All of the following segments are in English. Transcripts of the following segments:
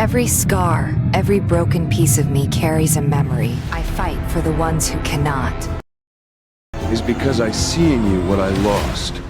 Every scar, every broken piece of me carries a memory. I fight for the ones who cannot. Is because I see in you what I lost.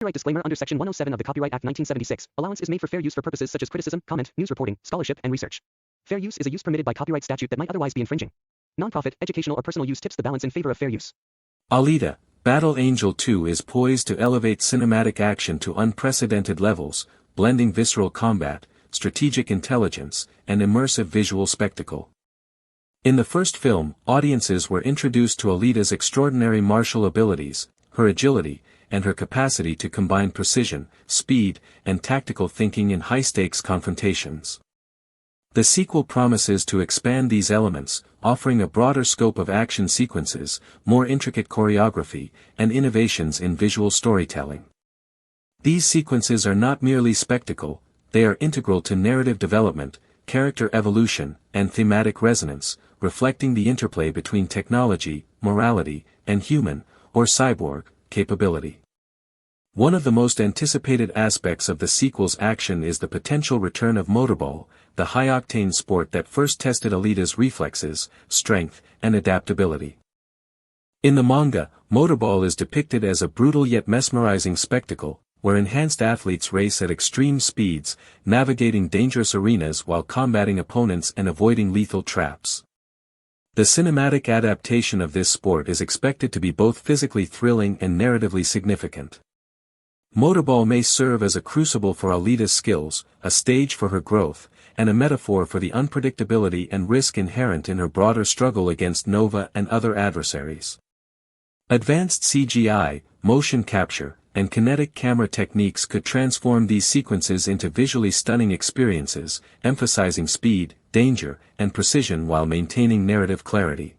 Copyright disclaimer under Section 107 of the Copyright Act 1976. Allowance is made for fair use for purposes such as criticism, comment, news reporting, scholarship, and research. Fair use is a use permitted by copyright statute that might otherwise be infringing. Nonprofit, educational, or personal use tips the balance in favor of fair use. Alita, Battle Angel 2 is poised to elevate cinematic action to unprecedented levels, blending visceral combat, strategic intelligence, and immersive visual spectacle. In the first film, audiences were introduced to Alita's extraordinary martial abilities, her agility, and her capacity to combine precision, speed, and tactical thinking in high-stakes confrontations. The sequel promises to expand these elements, offering a broader scope of action sequences, more intricate choreography, and innovations in visual storytelling. These sequences are not merely spectacle, they are integral to narrative development, character evolution, and thematic resonance, reflecting the interplay between technology, morality, and human, or cyborg, capability. One of the most anticipated aspects of the sequel's action is the potential return of Motorball, the high-octane sport that first tested Alita's reflexes, strength, and adaptability. In the manga, Motorball is depicted as a brutal yet mesmerizing spectacle, where enhanced athletes race at extreme speeds, navigating dangerous arenas while combating opponents and avoiding lethal traps. The cinematic adaptation of this sport is expected to be both physically thrilling and narratively significant. Motorball may serve as a crucible for Alita's skills, a stage for her growth, and a metaphor for the unpredictability and risk inherent in her broader struggle against Nova and other adversaries. Advanced CGI, motion capture, and kinetic camera techniques could transform these sequences into visually stunning experiences, emphasizing speed, danger, and precision while maintaining narrative clarity.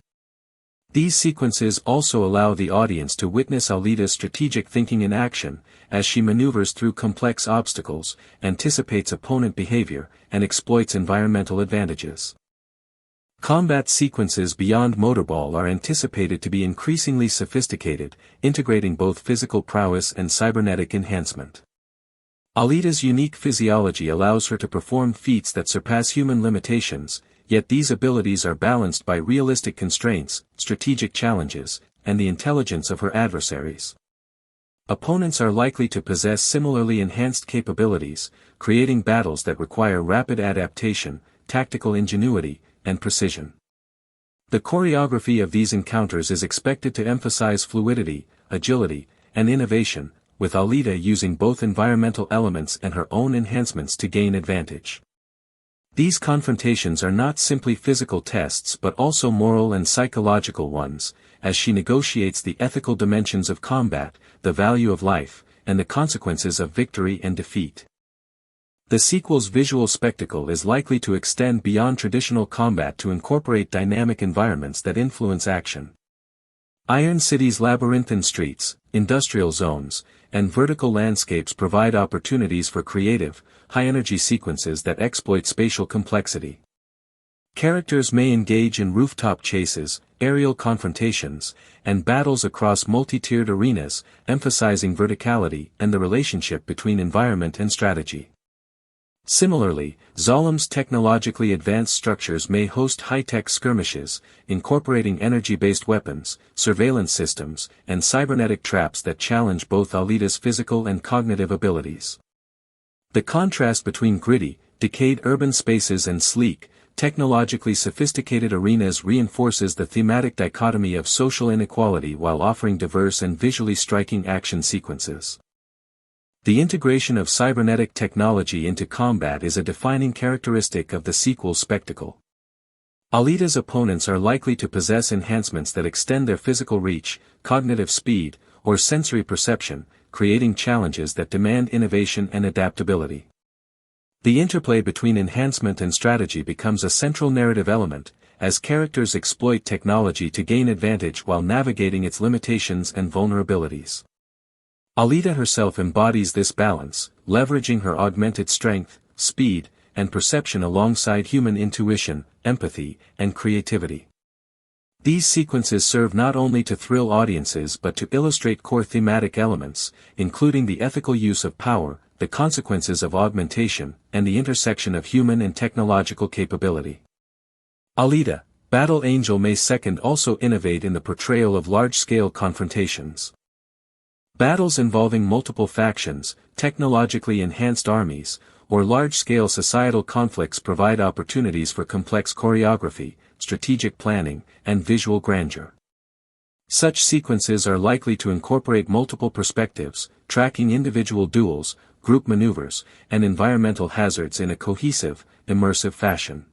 These sequences also allow the audience to witness Alita's strategic thinking in action, as she maneuvers through complex obstacles, anticipates opponent behavior, and exploits environmental advantages. Combat sequences beyond Motorball are anticipated to be increasingly sophisticated, integrating both physical prowess and cybernetic enhancement. Alita's unique physiology allows her to perform feats that surpass human limitations, yet these abilities are balanced by realistic constraints, strategic challenges, and the intelligence of her adversaries. Opponents are likely to possess similarly enhanced capabilities, creating battles that require rapid adaptation, tactical ingenuity, and precision. The choreography of these encounters is expected to emphasize fluidity, agility, and innovation, with Alita using both environmental elements and her own enhancements to gain advantage. These confrontations are not simply physical tests but also moral and psychological ones, as she negotiates the ethical dimensions of combat, the value of life, and the consequences of victory and defeat. The sequel's visual spectacle is likely to extend beyond traditional combat to incorporate dynamic environments that influence action. Iron City's labyrinthine streets, industrial zones, and vertical landscapes provide opportunities for creative, high-energy sequences that exploit spatial complexity. Characters may engage in rooftop chases, aerial confrontations, and battles across multi-tiered arenas, emphasizing verticality and the relationship between environment and strategy. Similarly, Zolem's technologically advanced structures may host high-tech skirmishes, incorporating energy-based weapons, surveillance systems, and cybernetic traps that challenge both Alita's physical and cognitive abilities. The contrast between gritty, decayed urban spaces and sleek, technologically sophisticated arenas reinforces the thematic dichotomy of social inequality while offering diverse and visually striking action sequences. The integration of cybernetic technology into combat is a defining characteristic of the sequel's spectacle. Alita's opponents are likely to possess enhancements that extend their physical reach, cognitive speed, or sensory perception, creating challenges that demand innovation and adaptability. The interplay between enhancement and strategy becomes a central narrative element, as characters exploit technology to gain advantage while navigating its limitations and vulnerabilities. Alita herself embodies this balance, leveraging her augmented strength, speed, and perception alongside human intuition, empathy, and creativity. These sequences serve not only to thrill audiences but to illustrate core thematic elements, including the ethical use of power, the consequences of augmentation, and the intersection of human and technological capability. Alita, Battle Angel May 2 also innovate in the portrayal of large-scale confrontations. Battles involving multiple factions, technologically enhanced armies, or large-scale societal conflicts provide opportunities for complex choreography, strategic planning, and visual grandeur. Such sequences are likely to incorporate multiple perspectives, tracking individual duels, group maneuvers, and environmental hazards in a cohesive, immersive fashion.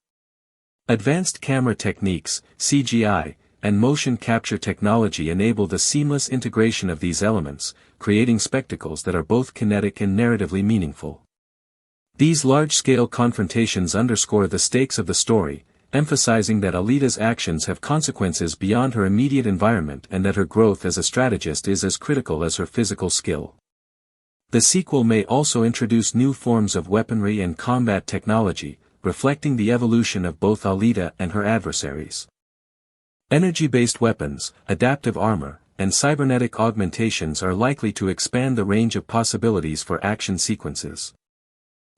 Advanced camera techniques, CGI, and motion capture technology enable the seamless integration of these elements, creating spectacles that are both kinetic and narratively meaningful. These large-scale confrontations underscore the stakes of the story, emphasizing that Alita's actions have consequences beyond her immediate environment and that her growth as a strategist is as critical as her physical skill. The sequel may also introduce new forms of weaponry and combat technology, reflecting the evolution of both Alita and her adversaries. Energy-based weapons, adaptive armor, and cybernetic augmentations are likely to expand the range of possibilities for action sequences.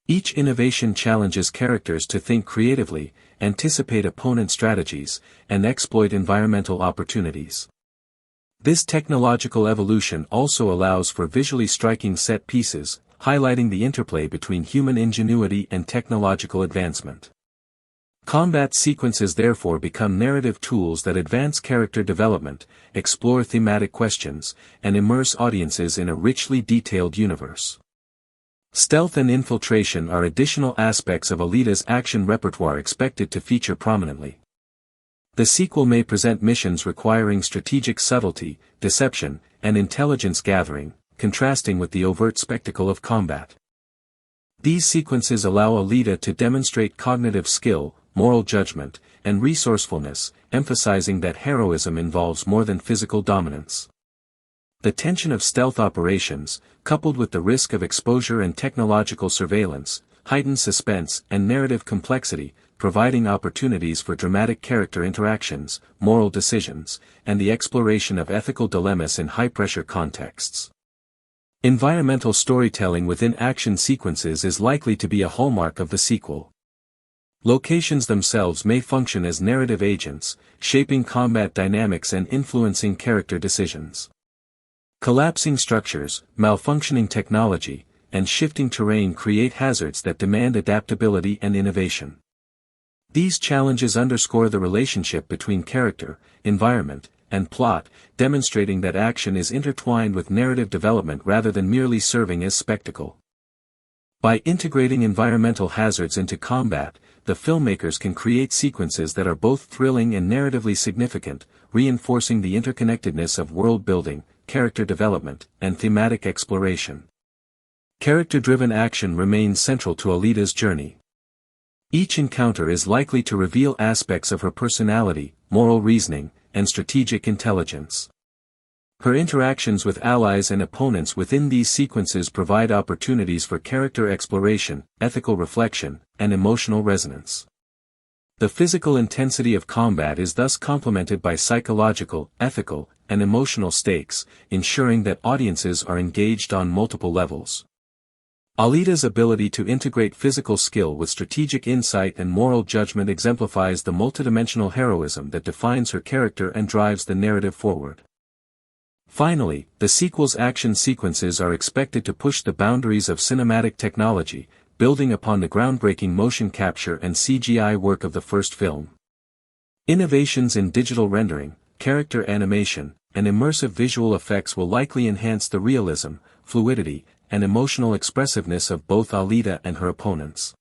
Each innovation challenges characters to think creatively, anticipate opponent strategies, and exploit environmental opportunities. This technological evolution also allows for visually striking set pieces, highlighting the interplay between human ingenuity and technological advancement. Combat sequences therefore become narrative tools that advance character development, explore thematic questions, and immerse audiences in a richly detailed universe. Stealth and infiltration are additional aspects of Alita's action repertoire expected to feature prominently. The sequel may present missions requiring strategic subtlety, deception, and intelligence gathering, contrasting with the overt spectacle of combat. These sequences allow Alita to demonstrate cognitive skill, moral judgment, and resourcefulness, emphasizing that heroism involves more than physical dominance. The tension of stealth operations, coupled with the risk of exposure and technological surveillance, heightens suspense and narrative complexity, providing opportunities for dramatic character interactions, moral decisions, and the exploration of ethical dilemmas in high-pressure contexts. Environmental storytelling within action sequences is likely to be a hallmark of the sequel. Locations themselves may function as narrative agents, shaping combat dynamics and influencing character decisions. Collapsing structures, malfunctioning technology, and shifting terrain create hazards that demand adaptability and innovation. These challenges underscore the relationship between character, environment, and plot, demonstrating that action is intertwined with narrative development rather than merely serving as spectacle. By integrating environmental hazards into combat, the filmmakers can create sequences that are both thrilling and narratively significant, reinforcing the interconnectedness of world-building, character development, and thematic exploration. Character-driven action remains central to Alita's journey. Each encounter is likely to reveal aspects of her personality, moral reasoning, and strategic intelligence. Her interactions with allies and opponents within these sequences provide opportunities for character exploration, ethical reflection, and emotional resonance. The physical intensity of combat is thus complemented by psychological, ethical, and emotional stakes, ensuring that audiences are engaged on multiple levels. Alita's ability to integrate physical skill with strategic insight and moral judgment exemplifies the multidimensional heroism that defines her character and drives the narrative forward. Finally, the sequel's action sequences are expected to push the boundaries of cinematic technology, building upon the groundbreaking motion capture and CGI work of the first film. Innovations in digital rendering, character animation, and immersive visual effects will likely enhance the realism, fluidity, and emotional expressiveness of both Alita and her opponents.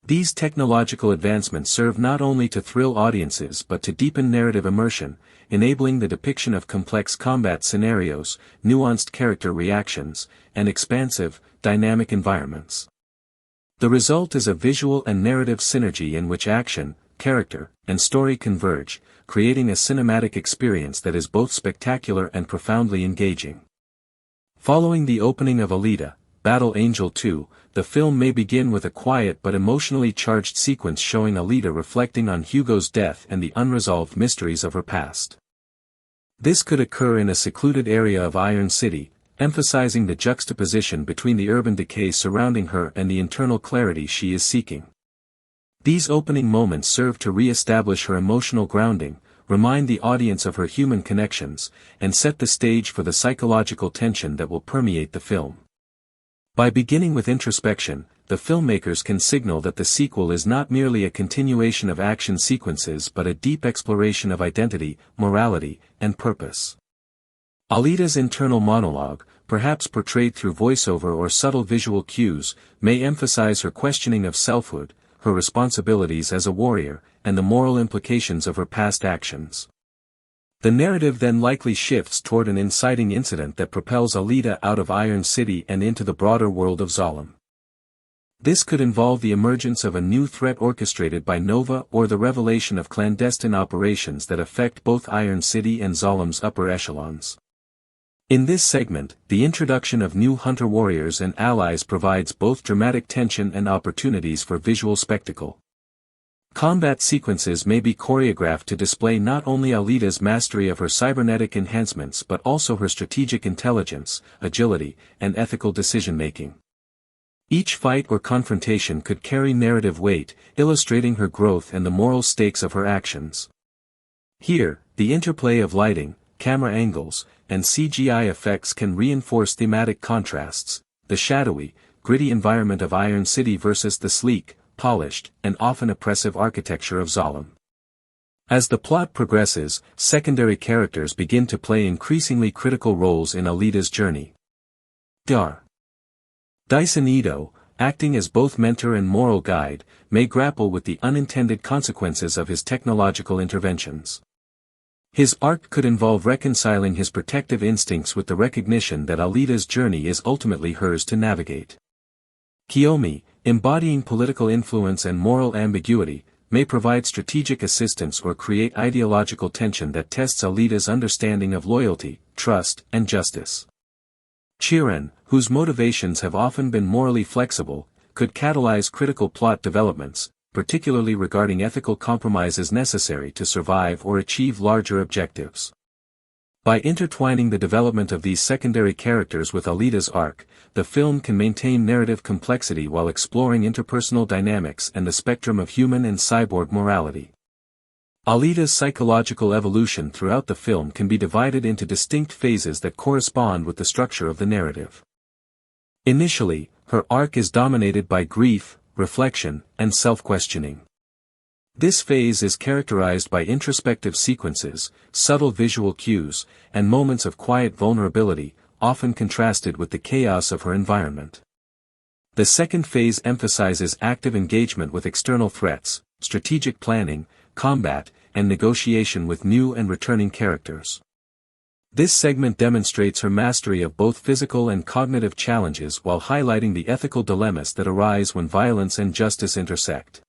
These technological advancements serve not only to thrill audiences but to deepen narrative immersion, enabling the depiction of complex combat scenarios, nuanced character reactions, and expansive, dynamic environments. The result is a visual and narrative synergy in which action, character, and story converge, creating a cinematic experience that is both spectacular and profoundly engaging. Following the opening of Alita, Battle Angel 2, the film may begin with a quiet but emotionally charged sequence showing Alita reflecting on Hugo's death and the unresolved mysteries of her past. This could occur in a secluded area of Iron City, emphasizing the juxtaposition between the urban decay surrounding her and the internal clarity she is seeking. These opening moments serve to re-establish her emotional grounding, remind the audience of her human connections, and set the stage for the psychological tension that will permeate the film. By beginning with introspection, the filmmakers can signal that the sequel is not merely a continuation of action sequences but a deep exploration of identity, morality, and purpose. Alita's internal monologue, perhaps portrayed through voiceover or subtle visual cues, may emphasize her questioning of selfhood, her responsibilities as a warrior, and the moral implications of her past actions. The narrative then likely shifts toward an inciting incident that propels Alita out of Iron City and into the broader world of Zalem. This could involve the emergence of a new threat orchestrated by Nova or the revelation of clandestine operations that affect both Iron City and Zalem's upper echelons. In this segment, the introduction of new hunter warriors and allies provides both dramatic tension and opportunities for visual spectacle. Combat sequences may be choreographed to display not only Alita's mastery of her cybernetic enhancements but also her strategic intelligence, agility, and ethical decision-making. Each fight or confrontation could carry narrative weight, illustrating her growth and the moral stakes of her actions. Here, the interplay of lighting, camera angles, and CGI effects can reinforce thematic contrasts, the shadowy, gritty environment of Iron City versus the sleek, polished, and often oppressive architecture of Zalem. As the plot progresses, secondary characters begin to play increasingly critical roles in Alita's journey. Dyson Ito, acting as both mentor and moral guide, may grapple with the unintended consequences of his technological interventions. His arc could involve reconciling his protective instincts with the recognition that Alita's journey is ultimately hers to navigate. Kiyomi, embodying political influence and moral ambiguity, may provide strategic assistance or create ideological tension that tests Alita's understanding of loyalty, trust, and justice. Chiron, whose motivations have often been morally flexible, could catalyze critical plot developments, particularly regarding ethical compromises necessary to survive or achieve larger objectives. By intertwining the development of these secondary characters with Alita's arc, the film can maintain narrative complexity while exploring interpersonal dynamics and the spectrum of human and cyborg morality. Alita's psychological evolution throughout the film can be divided into distinct phases that correspond with the structure of the narrative. Initially, her arc is dominated by grief, reflection, and self-questioning. This phase is characterized by introspective sequences, subtle visual cues, and moments of quiet vulnerability, often contrasted with the chaos of her environment. The second phase emphasizes active engagement with external threats, strategic planning, combat, and negotiation with new and returning characters. This segment demonstrates her mastery of both physical and cognitive challenges while highlighting the ethical dilemmas that arise when violence and justice intersect.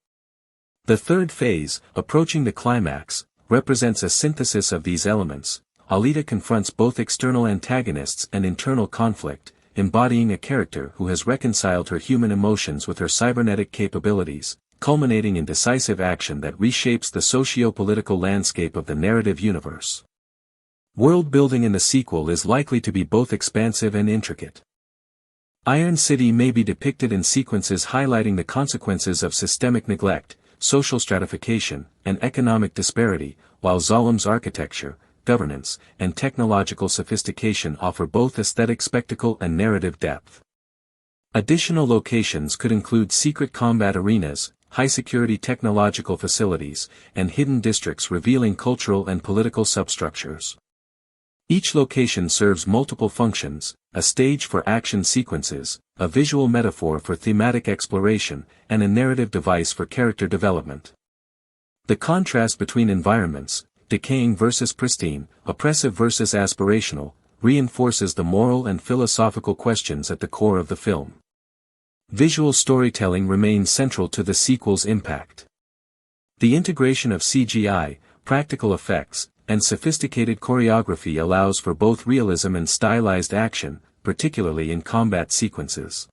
The third phase, approaching the climax, represents a synthesis of these elements. Alita confronts both external antagonists and internal conflict, embodying a character who has reconciled her human emotions with her cybernetic capabilities, culminating in decisive action that reshapes the socio-political landscape of the narrative universe. World-building in the sequel is likely to be both expansive and intricate. Iron City may be depicted in sequences highlighting the consequences of systemic neglect, social stratification, and economic disparity, while Zalem's architecture, governance, and technological sophistication offer both aesthetic spectacle and narrative depth. Additional locations could include secret combat arenas, high-security technological facilities, and hidden districts revealing cultural and political substructures. Each location serves multiple functions: a stage for action sequences, a visual metaphor for thematic exploration, and a narrative device for character development. The contrast between environments, decaying versus pristine, oppressive versus aspirational, reinforces the moral and philosophical questions at the core of the film. Visual storytelling remains central to the sequel's impact. The integration of CGI, practical effects, and sophisticated choreography allows for both realism and stylized action, particularly in combat sequences.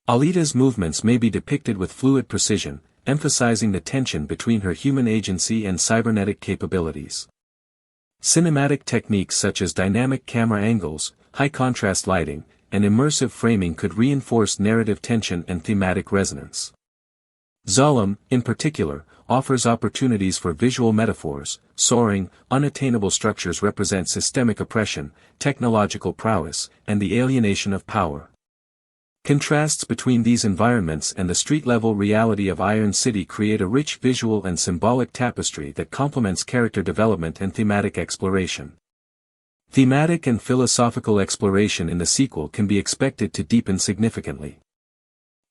Alita's movements may be depicted with fluid precision, emphasizing the tension between her human agency and cybernetic capabilities. Cinematic techniques such as dynamic camera angles, high-contrast lighting, and immersive framing could reinforce narrative tension and thematic resonance. Zalem, in particular, offers opportunities for visual metaphors. Soaring, unattainable structures represent systemic oppression, technological prowess, and the alienation of power. Contrasts between these environments and the street-level reality of Iron City create a rich visual and symbolic tapestry that complements character development and thematic exploration. Thematic and philosophical exploration in the sequel can be expected to deepen significantly.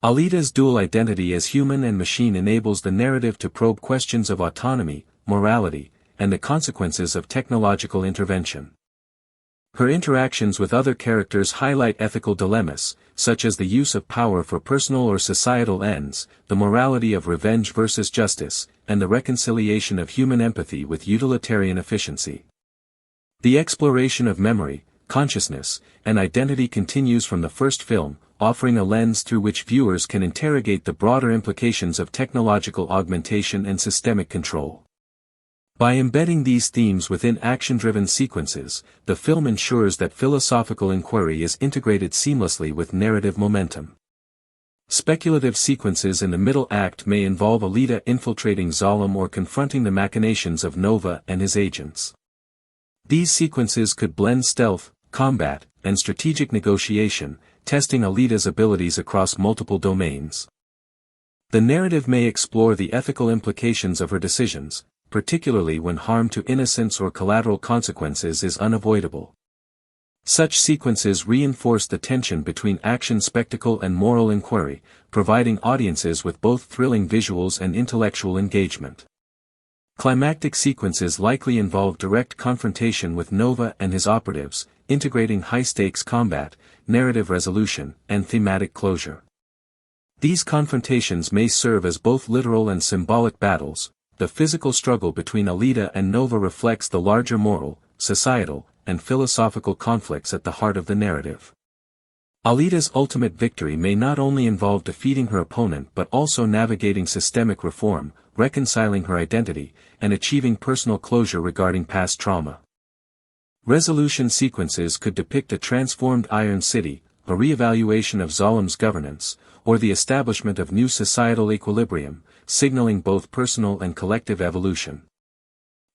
Alita's dual identity as human and machine enables the narrative to probe questions of autonomy, morality, and the consequences of technological intervention. Her interactions with other characters highlight ethical dilemmas, such as the use of power for personal or societal ends, the morality of revenge versus justice, and the reconciliation of human empathy with utilitarian efficiency. The exploration of memory, consciousness, and identity continues from the first film, offering a lens through which viewers can interrogate the broader implications of technological augmentation and systemic control. By embedding these themes within action-driven sequences, the film ensures that philosophical inquiry is integrated seamlessly with narrative momentum. Speculative sequences in the middle act may involve Alita infiltrating Zalem or confronting the machinations of Nova and his agents. These sequences could blend stealth, combat, and strategic negotiation, testing Alita's abilities across multiple domains. The narrative may explore the ethical implications of her decisions, particularly when harm to innocents or collateral consequences is unavoidable. Such sequences reinforce the tension between action spectacle and moral inquiry, providing audiences with both thrilling visuals and intellectual engagement. Climactic sequences likely involve direct confrontation with Nova and his operatives, integrating high-stakes combat, narrative resolution, and thematic closure. These confrontations may serve as both literal and symbolic battles. The physical struggle between Alita and Nova reflects the larger moral, societal, and philosophical conflicts at the heart of the narrative. Alita's ultimate victory may not only involve defeating her opponent but also navigating systemic reform, reconciling her identity, and achieving personal closure regarding past trauma. Resolution sequences could depict a transformed Iron City, a re-evaluation of Zalem's governance, or the establishment of new societal equilibrium, signaling both personal and collective evolution.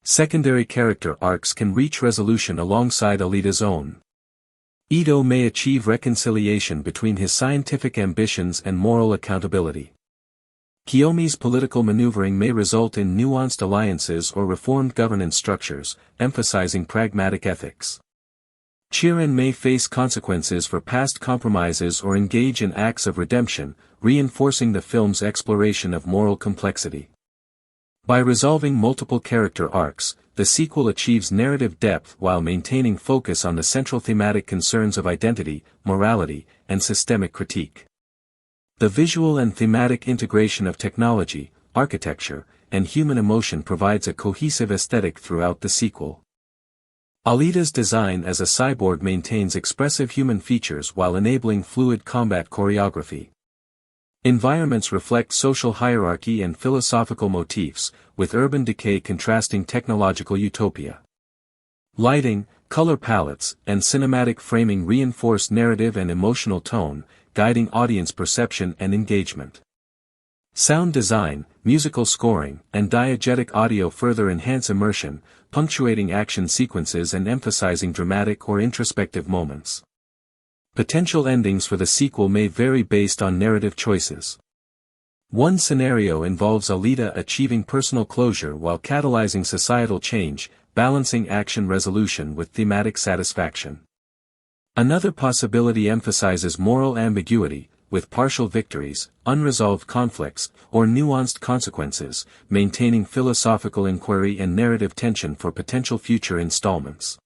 Secondary character arcs can reach resolution alongside Alita's own. Ito may achieve reconciliation between his scientific ambitions and moral accountability. Kiyomi's political maneuvering may result in nuanced alliances or reformed governance structures, emphasizing pragmatic ethics. Chirin may face consequences for past compromises or engage in acts of redemption, reinforcing the film's exploration of moral complexity. By resolving multiple character arcs, the sequel achieves narrative depth while maintaining focus on the central thematic concerns of identity, morality, and systemic critique. The visual and thematic integration of technology, architecture, and human emotion provides a cohesive aesthetic throughout the sequel. Alita's design as a cyborg maintains expressive human features while enabling fluid combat choreography. Environments reflect social hierarchy and philosophical motifs, with urban decay contrasting technological utopia. Lighting, color palettes, and cinematic framing reinforce narrative and emotional tone, guiding audience perception and engagement. Sound design, musical scoring, and diegetic audio further enhance immersion, punctuating action sequences and emphasizing dramatic or introspective moments. Potential endings for the sequel may vary based on narrative choices. One scenario involves Alita achieving personal closure while catalyzing societal change, balancing action resolution with thematic satisfaction. Another possibility emphasizes moral ambiguity, with partial victories, unresolved conflicts, or nuanced consequences, maintaining philosophical inquiry and narrative tension for potential future installments.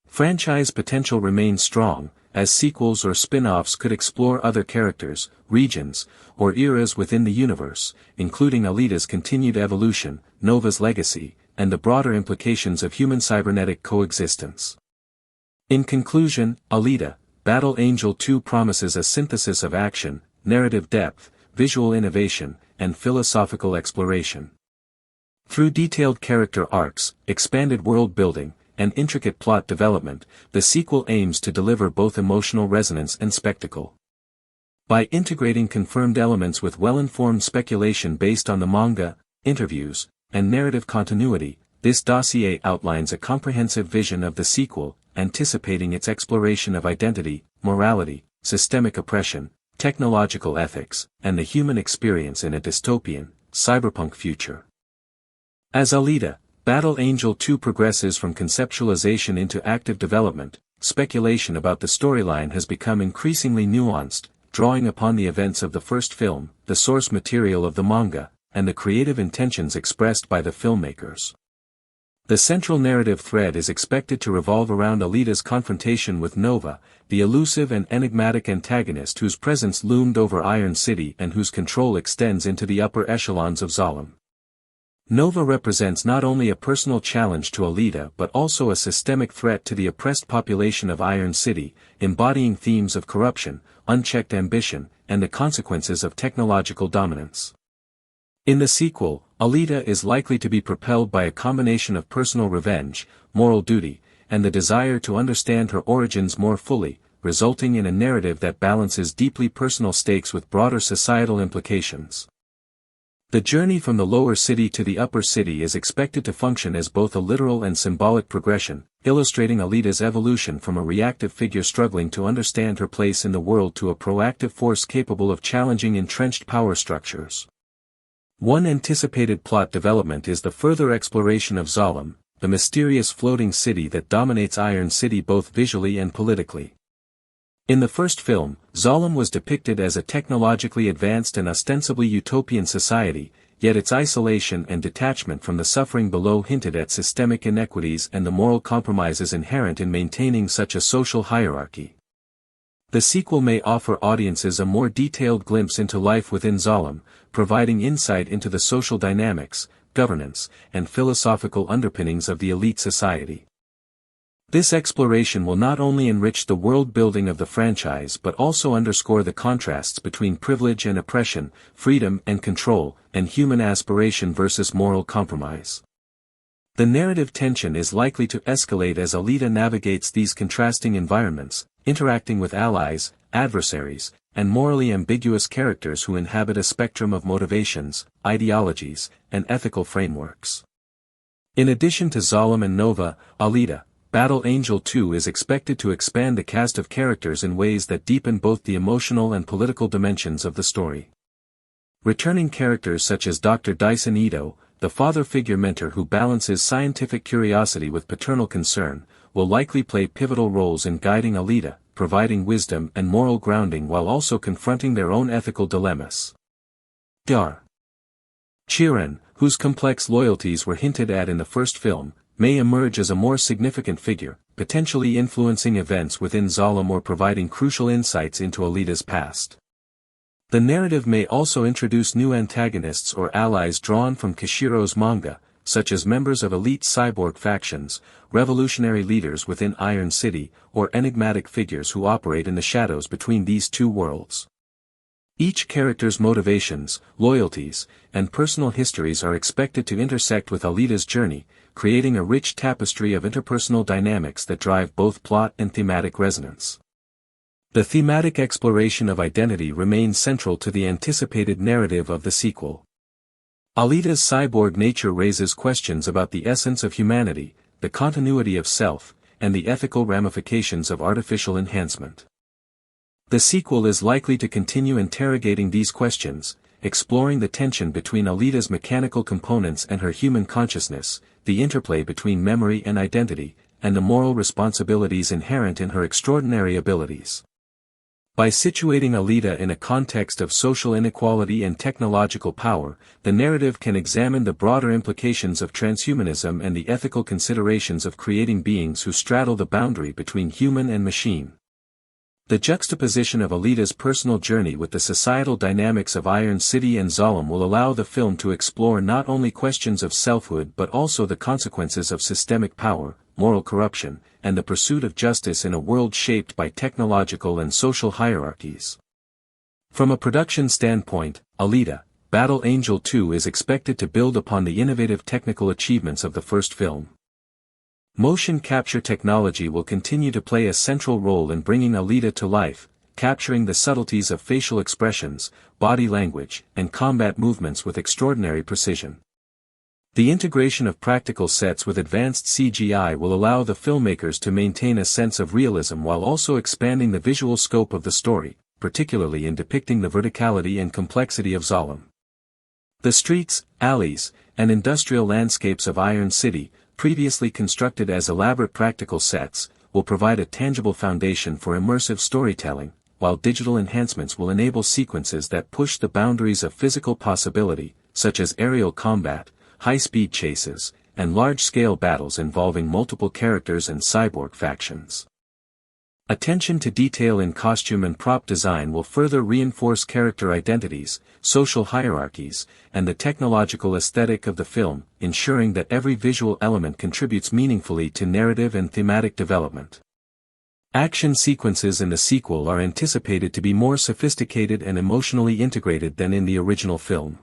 Franchise potential remains strong, as sequels or spin-offs could explore other characters, regions, or eras within the universe, including Alita's continued evolution, Nova's legacy, and the broader implications of human-cybernetic coexistence. In conclusion, Alita, Battle Angel 2 promises a synthesis of action, narrative depth, visual innovation, and philosophical exploration. Through detailed character arcs, expanded world building, and intricate plot development, the sequel aims to deliver both emotional resonance and spectacle. By integrating confirmed elements with well-informed speculation based on the manga, interviews, and narrative continuity, this dossier outlines a comprehensive vision of the sequel, anticipating its exploration of identity, morality, systemic oppression, technological ethics, and the human experience in a dystopian, cyberpunk future. As Alita, Battle Angel 2 progresses from conceptualization into active development, speculation about the storyline has become increasingly nuanced, drawing upon the events of the first film, the source material of the manga, and the creative intentions expressed by the filmmakers. The central narrative thread is expected to revolve around Alita's confrontation with Nova, the elusive and enigmatic antagonist whose presence loomed over Iron City and whose control extends into the upper echelons of Zalem. Nova represents not only a personal challenge to Alita but also a systemic threat to the oppressed population of Iron City, embodying themes of corruption, unchecked ambition, and the consequences of technological dominance. In the sequel, Alita is likely to be propelled by a combination of personal revenge, moral duty, and the desire to understand her origins more fully, resulting in a narrative that balances deeply personal stakes with broader societal implications. The journey from the lower city to the upper city is expected to function as both a literal and symbolic progression, illustrating Alita's evolution from a reactive figure struggling to understand her place in the world to a proactive force capable of challenging entrenched power structures. One anticipated plot development is the further exploration of Zalem, the mysterious floating city that dominates Iron City both visually and politically. In the first film, Zalem was depicted as a technologically advanced and ostensibly utopian society, yet its isolation and detachment from the suffering below hinted at systemic inequities and the moral compromises inherent in maintaining such a social hierarchy. The sequel may offer audiences a more detailed glimpse into life within Zalem, providing insight into the social dynamics, governance, and philosophical underpinnings of the elite society. This exploration will not only enrich the world-building of the franchise but also underscore the contrasts between privilege and oppression, freedom and control, and human aspiration versus moral compromise. The narrative tension is likely to escalate as Alita navigates these contrasting environments, interacting with allies, adversaries, and morally ambiguous characters who inhabit a spectrum of motivations, ideologies, and ethical frameworks. In addition to Zalem and Nova, Alita, Battle Angel 2 is expected to expand the cast of characters in ways that deepen both the emotional and political dimensions of the story. Returning characters such as Dr. Dyson Ito, the father-figure mentor who balances scientific curiosity with paternal concern, will likely play pivotal roles in guiding Alita, providing wisdom and moral grounding while also confronting their own ethical dilemmas. Dar. Chiron, whose complex loyalties were hinted at in the first film, may emerge as a more significant figure, potentially influencing events within Zalem or providing crucial insights into Alita's past. The narrative may also introduce new antagonists or allies drawn from Kishiro's manga, such as members of elite cyborg factions, revolutionary leaders within Iron City, or enigmatic figures who operate in the shadows between these two worlds. Each character's motivations, loyalties, and personal histories are expected to intersect with Alita's journey, creating a rich tapestry of interpersonal dynamics that drive both plot and thematic resonance. The thematic exploration of identity remains central to the anticipated narrative of the sequel. Alita's cyborg nature raises questions about the essence of humanity, the continuity of self, and the ethical ramifications of artificial enhancement. The sequel is likely to continue interrogating these questions, exploring the tension between Alita's mechanical components and her human consciousness, the interplay between memory and identity, and the moral responsibilities inherent in her extraordinary abilities. By situating Alita in a context of social inequality and technological power, the narrative can examine the broader implications of transhumanism and the ethical considerations of creating beings who straddle the boundary between human and machine. The juxtaposition of Alita's personal journey with the societal dynamics of Iron City and Zalem will allow the film to explore not only questions of selfhood but also the consequences of systemic power, moral corruption, and the pursuit of justice in a world shaped by technological and social hierarchies. From a production standpoint, Alita, Battle Angel 2 is expected to build upon the innovative technical achievements of the first film. Motion capture technology will continue to play a central role in bringing Alita to life, capturing the subtleties of facial expressions, body language, and combat movements with extraordinary precision. The integration of practical sets with advanced CGI will allow the filmmakers to maintain a sense of realism while also expanding the visual scope of the story, particularly in depicting the verticality and complexity of Zalem. The streets, alleys, and industrial landscapes of Iron City, previously constructed as elaborate practical sets, will provide a tangible foundation for immersive storytelling, while digital enhancements will enable sequences that push the boundaries of physical possibility, such as aerial combat, high-speed chases, and large-scale battles involving multiple characters and cyborg factions. Attention to detail in costume and prop design will further reinforce character identities, social hierarchies, and the technological aesthetic of the film, ensuring that every visual element contributes meaningfully to narrative and thematic development. Action sequences in the sequel are anticipated to be more sophisticated and emotionally integrated than in the original film.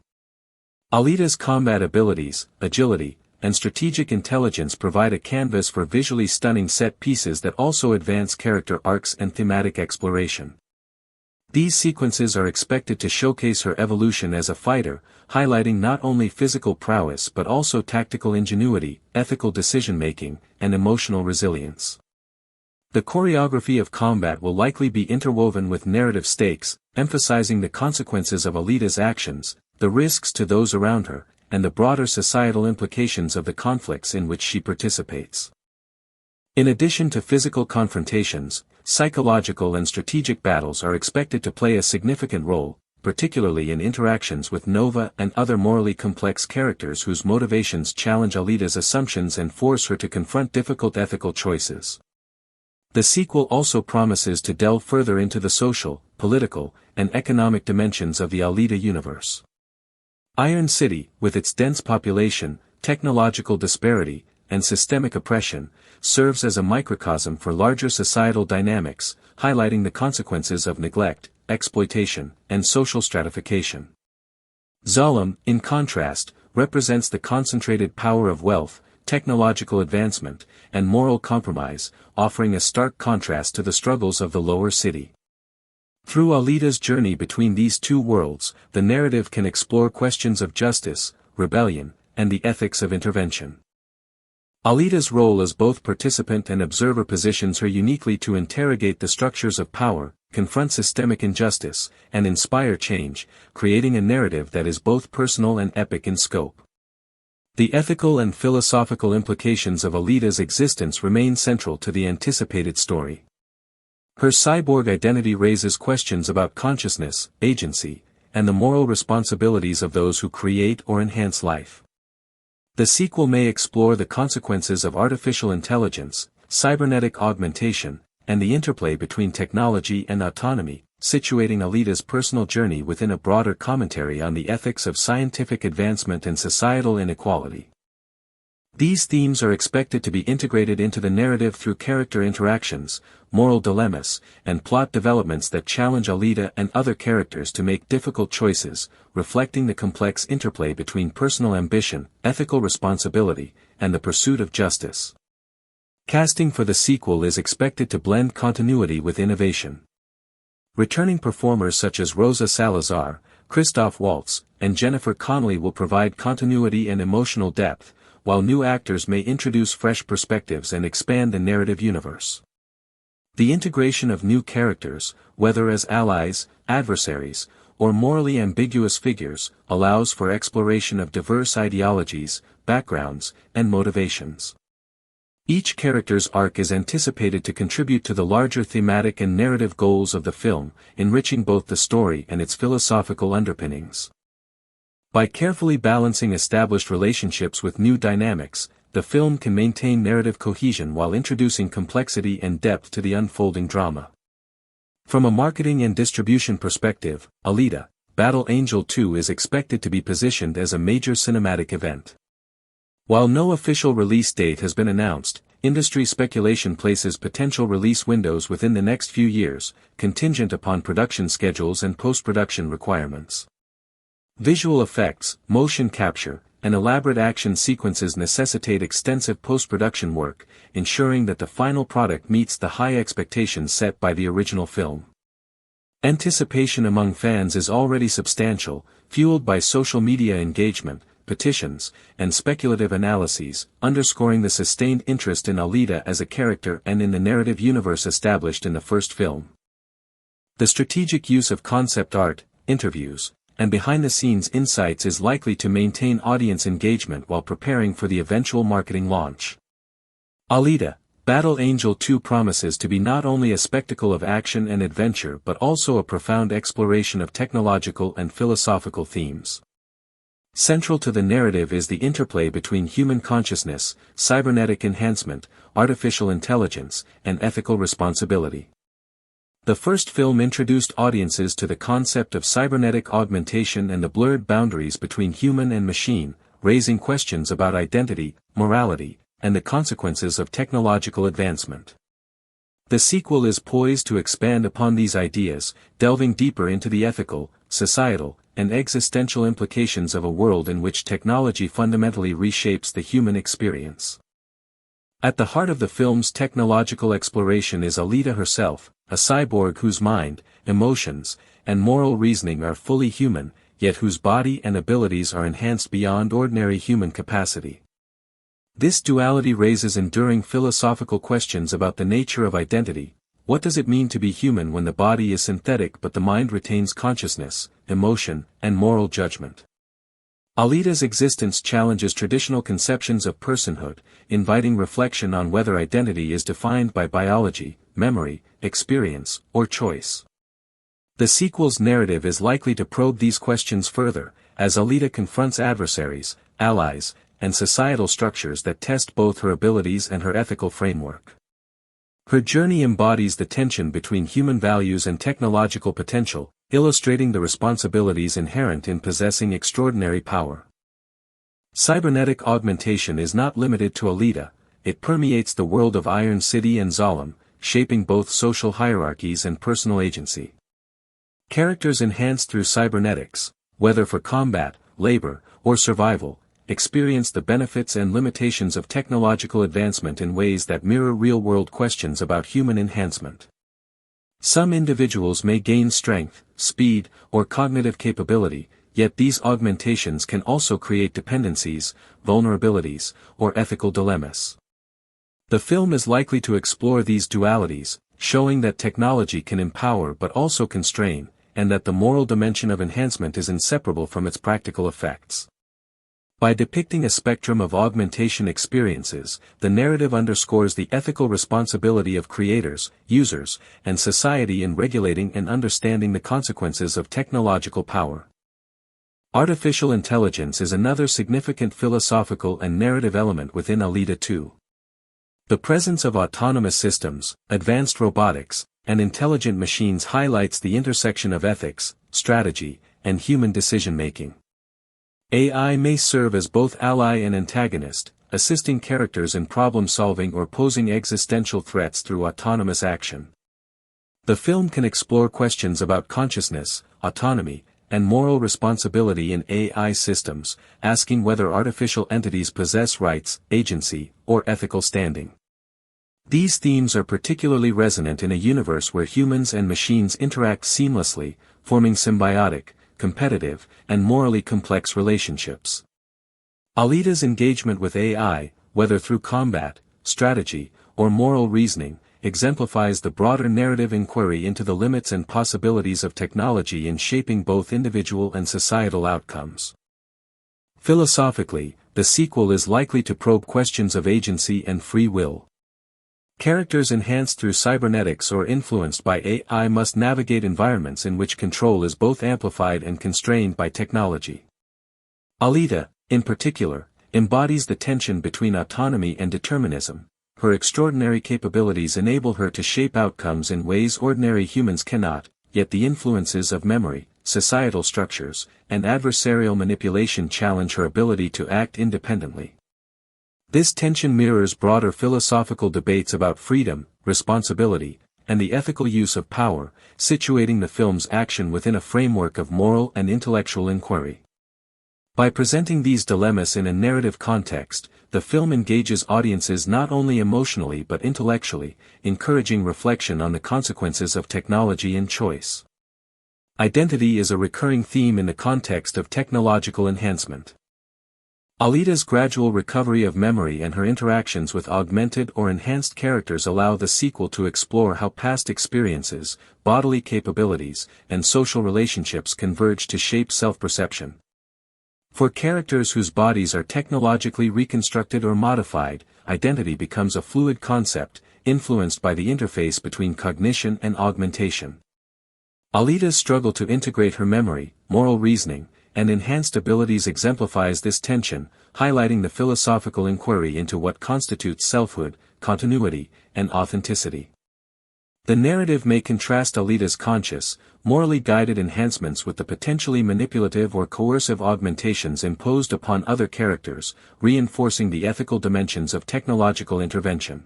Alita's combat abilities, agility, and strategic intelligence provide a canvas for visually stunning set pieces that also advance character arcs and thematic exploration. These sequences are expected to showcase her evolution as a fighter, highlighting not only physical prowess but also tactical ingenuity, ethical decision-making, and emotional resilience. The choreography of combat will likely be interwoven with narrative stakes, emphasizing the consequences of Alita's actions, the risks to those around her, and the broader societal implications of the conflicts in which she participates. In addition to physical confrontations, psychological and strategic battles are expected to play a significant role, particularly in interactions with Nova and other morally complex characters whose motivations challenge Alita's assumptions and force her to confront difficult ethical choices. The sequel also promises to delve further into the social, political, and economic dimensions of the Alita universe. Iron City, with its dense population, technological disparity, and systemic oppression, serves as a microcosm for larger societal dynamics, highlighting the consequences of neglect, exploitation, and social stratification. Zalem, in contrast, represents the concentrated power of wealth, technological advancement, and moral compromise, offering a stark contrast to the struggles of the lower city. Through Alita's journey between these two worlds, the narrative can explore questions of justice, rebellion, and the ethics of intervention. Alita's role as both participant and observer positions her uniquely to interrogate the structures of power, confront systemic injustice, and inspire change, creating a narrative that is both personal and epic in scope. The ethical and philosophical implications of Alita's existence remain central to the anticipated story. Her cyborg identity raises questions about consciousness, agency, and the moral responsibilities of those who create or enhance life. The sequel may explore the consequences of artificial intelligence, cybernetic augmentation, and the interplay between technology and autonomy, situating Alita's personal journey within a broader commentary on the ethics of scientific advancement and societal inequality. These themes are expected to be integrated into the narrative through character interactions, moral dilemmas, and plot developments that challenge Alita and other characters to make difficult choices, reflecting the complex interplay between personal ambition, ethical responsibility, and the pursuit of justice. Casting for the sequel is expected to blend continuity with innovation. Returning performers such as Rosa Salazar, Christoph Waltz, and Jennifer Connelly will provide continuity and emotional depth, while new actors may introduce fresh perspectives and expand the narrative universe. The integration of new characters, whether as allies, adversaries, or morally ambiguous figures, allows for exploration of diverse ideologies, backgrounds, and motivations. Each character's arc is anticipated to contribute to the larger thematic and narrative goals of the film, enriching both the story and its philosophical underpinnings. By carefully balancing established relationships with new dynamics, the film can maintain narrative cohesion while introducing complexity and depth to the unfolding drama. From a marketing and distribution perspective, Alita, Battle Angel 2 is expected to be positioned as a major cinematic event. While no official release date has been announced, industry speculation places potential release windows within the next few years, contingent upon production schedules and post-production requirements. Visual effects, motion capture, and elaborate action sequences necessitate extensive post-production work, ensuring that the final product meets the high expectations set by the original film. Anticipation among fans is already substantial, fueled by social media engagement, petitions, and speculative analyses, underscoring the sustained interest in Alita as a character and in the narrative universe established in the first film. The strategic use of concept art, interviews, and behind-the-scenes insights is likely to maintain audience engagement while preparing for the eventual marketing launch. Alita, Battle Angel 2 promises to be not only a spectacle of action and adventure but also a profound exploration of technological and philosophical themes. Central to the narrative is the interplay between human consciousness, cybernetic enhancement, artificial intelligence, and ethical responsibility. The first film introduced audiences to the concept of cybernetic augmentation and the blurred boundaries between human and machine, raising questions about identity, morality, and the consequences of technological advancement. The sequel is poised to expand upon these ideas, delving deeper into the ethical, societal, and existential implications of a world in which technology fundamentally reshapes the human experience. At the heart of the film's technological exploration is Alita herself, a cyborg whose mind, emotions, and moral reasoning are fully human, yet whose body and abilities are enhanced beyond ordinary human capacity. This duality raises enduring philosophical questions about the nature of identity. What does it mean to be human when the body is synthetic but the mind retains consciousness, emotion, and moral judgment? Alita's existence challenges traditional conceptions of personhood, inviting reflection on whether identity is defined by biology, memory, experience, or choice. The sequel's narrative is likely to probe these questions further, as Alita confronts adversaries, allies, and societal structures that test both her abilities and her ethical framework. Her journey embodies the tension between human values and technological potential, illustrating the responsibilities inherent in possessing extraordinary power. Cybernetic augmentation is not limited to Alita, it permeates the world of Iron City and Zalem, shaping both social hierarchies and personal agency. Characters enhanced through cybernetics, whether for combat, labor, or survival, experience the benefits and limitations of technological advancement in ways that mirror real-world questions about human enhancement. Some individuals may gain strength, speed, or cognitive capability, yet these augmentations can also create dependencies, vulnerabilities, or ethical dilemmas. The film is likely to explore these dualities, showing that technology can empower but also constrain, and that the moral dimension of enhancement is inseparable from its practical effects. By depicting a spectrum of augmentation experiences, the narrative underscores the ethical responsibility of creators, users, and society in regulating and understanding the consequences of technological power. Artificial intelligence is another significant philosophical and narrative element within Alita 2. The presence of autonomous systems, advanced robotics, and intelligent machines highlights the intersection of ethics, strategy, and human decision-making. AI may serve as both ally and antagonist, assisting characters in problem-solving or posing existential threats through autonomous action. The film can explore questions about consciousness, autonomy, and moral responsibility in AI systems, asking whether artificial entities possess rights, agency, or ethical standing. These themes are particularly resonant in a universe where humans and machines interact seamlessly, forming symbiotic, competitive, and morally complex relationships. Alita's engagement with AI, whether through combat, strategy, or moral reasoning, exemplifies the broader narrative inquiry into the limits and possibilities of technology in shaping both individual and societal outcomes. Philosophically, the sequel is likely to probe questions of agency and free will. Characters enhanced through cybernetics or influenced by AI must navigate environments in which control is both amplified and constrained by technology. Alita, in particular, embodies the tension between autonomy and determinism. Her extraordinary capabilities enable her to shape outcomes in ways ordinary humans cannot, yet the influences of memory, societal structures, and adversarial manipulation challenge her ability to act independently. This tension mirrors broader philosophical debates about freedom, responsibility, and the ethical use of power, situating the film's action within a framework of moral and intellectual inquiry. By presenting these dilemmas in a narrative context, the film engages audiences not only emotionally but intellectually, encouraging reflection on the consequences of technology and choice. Identity is a recurring theme in the context of technological enhancement. Alita's gradual recovery of memory and her interactions with augmented or enhanced characters allow the sequel to explore how past experiences, bodily capabilities, and social relationships converge to shape self-perception. For characters whose bodies are technologically reconstructed or modified, identity becomes a fluid concept, influenced by the interface between cognition and augmentation. Alita's struggle to integrate her memory, moral reasoning, and enhanced abilities exemplifies this tension, highlighting the philosophical inquiry into what constitutes selfhood, continuity, and authenticity. The narrative may contrast Alita's conscious, morally guided enhancements with the potentially manipulative or coercive augmentations imposed upon other characters, reinforcing the ethical dimensions of technological intervention.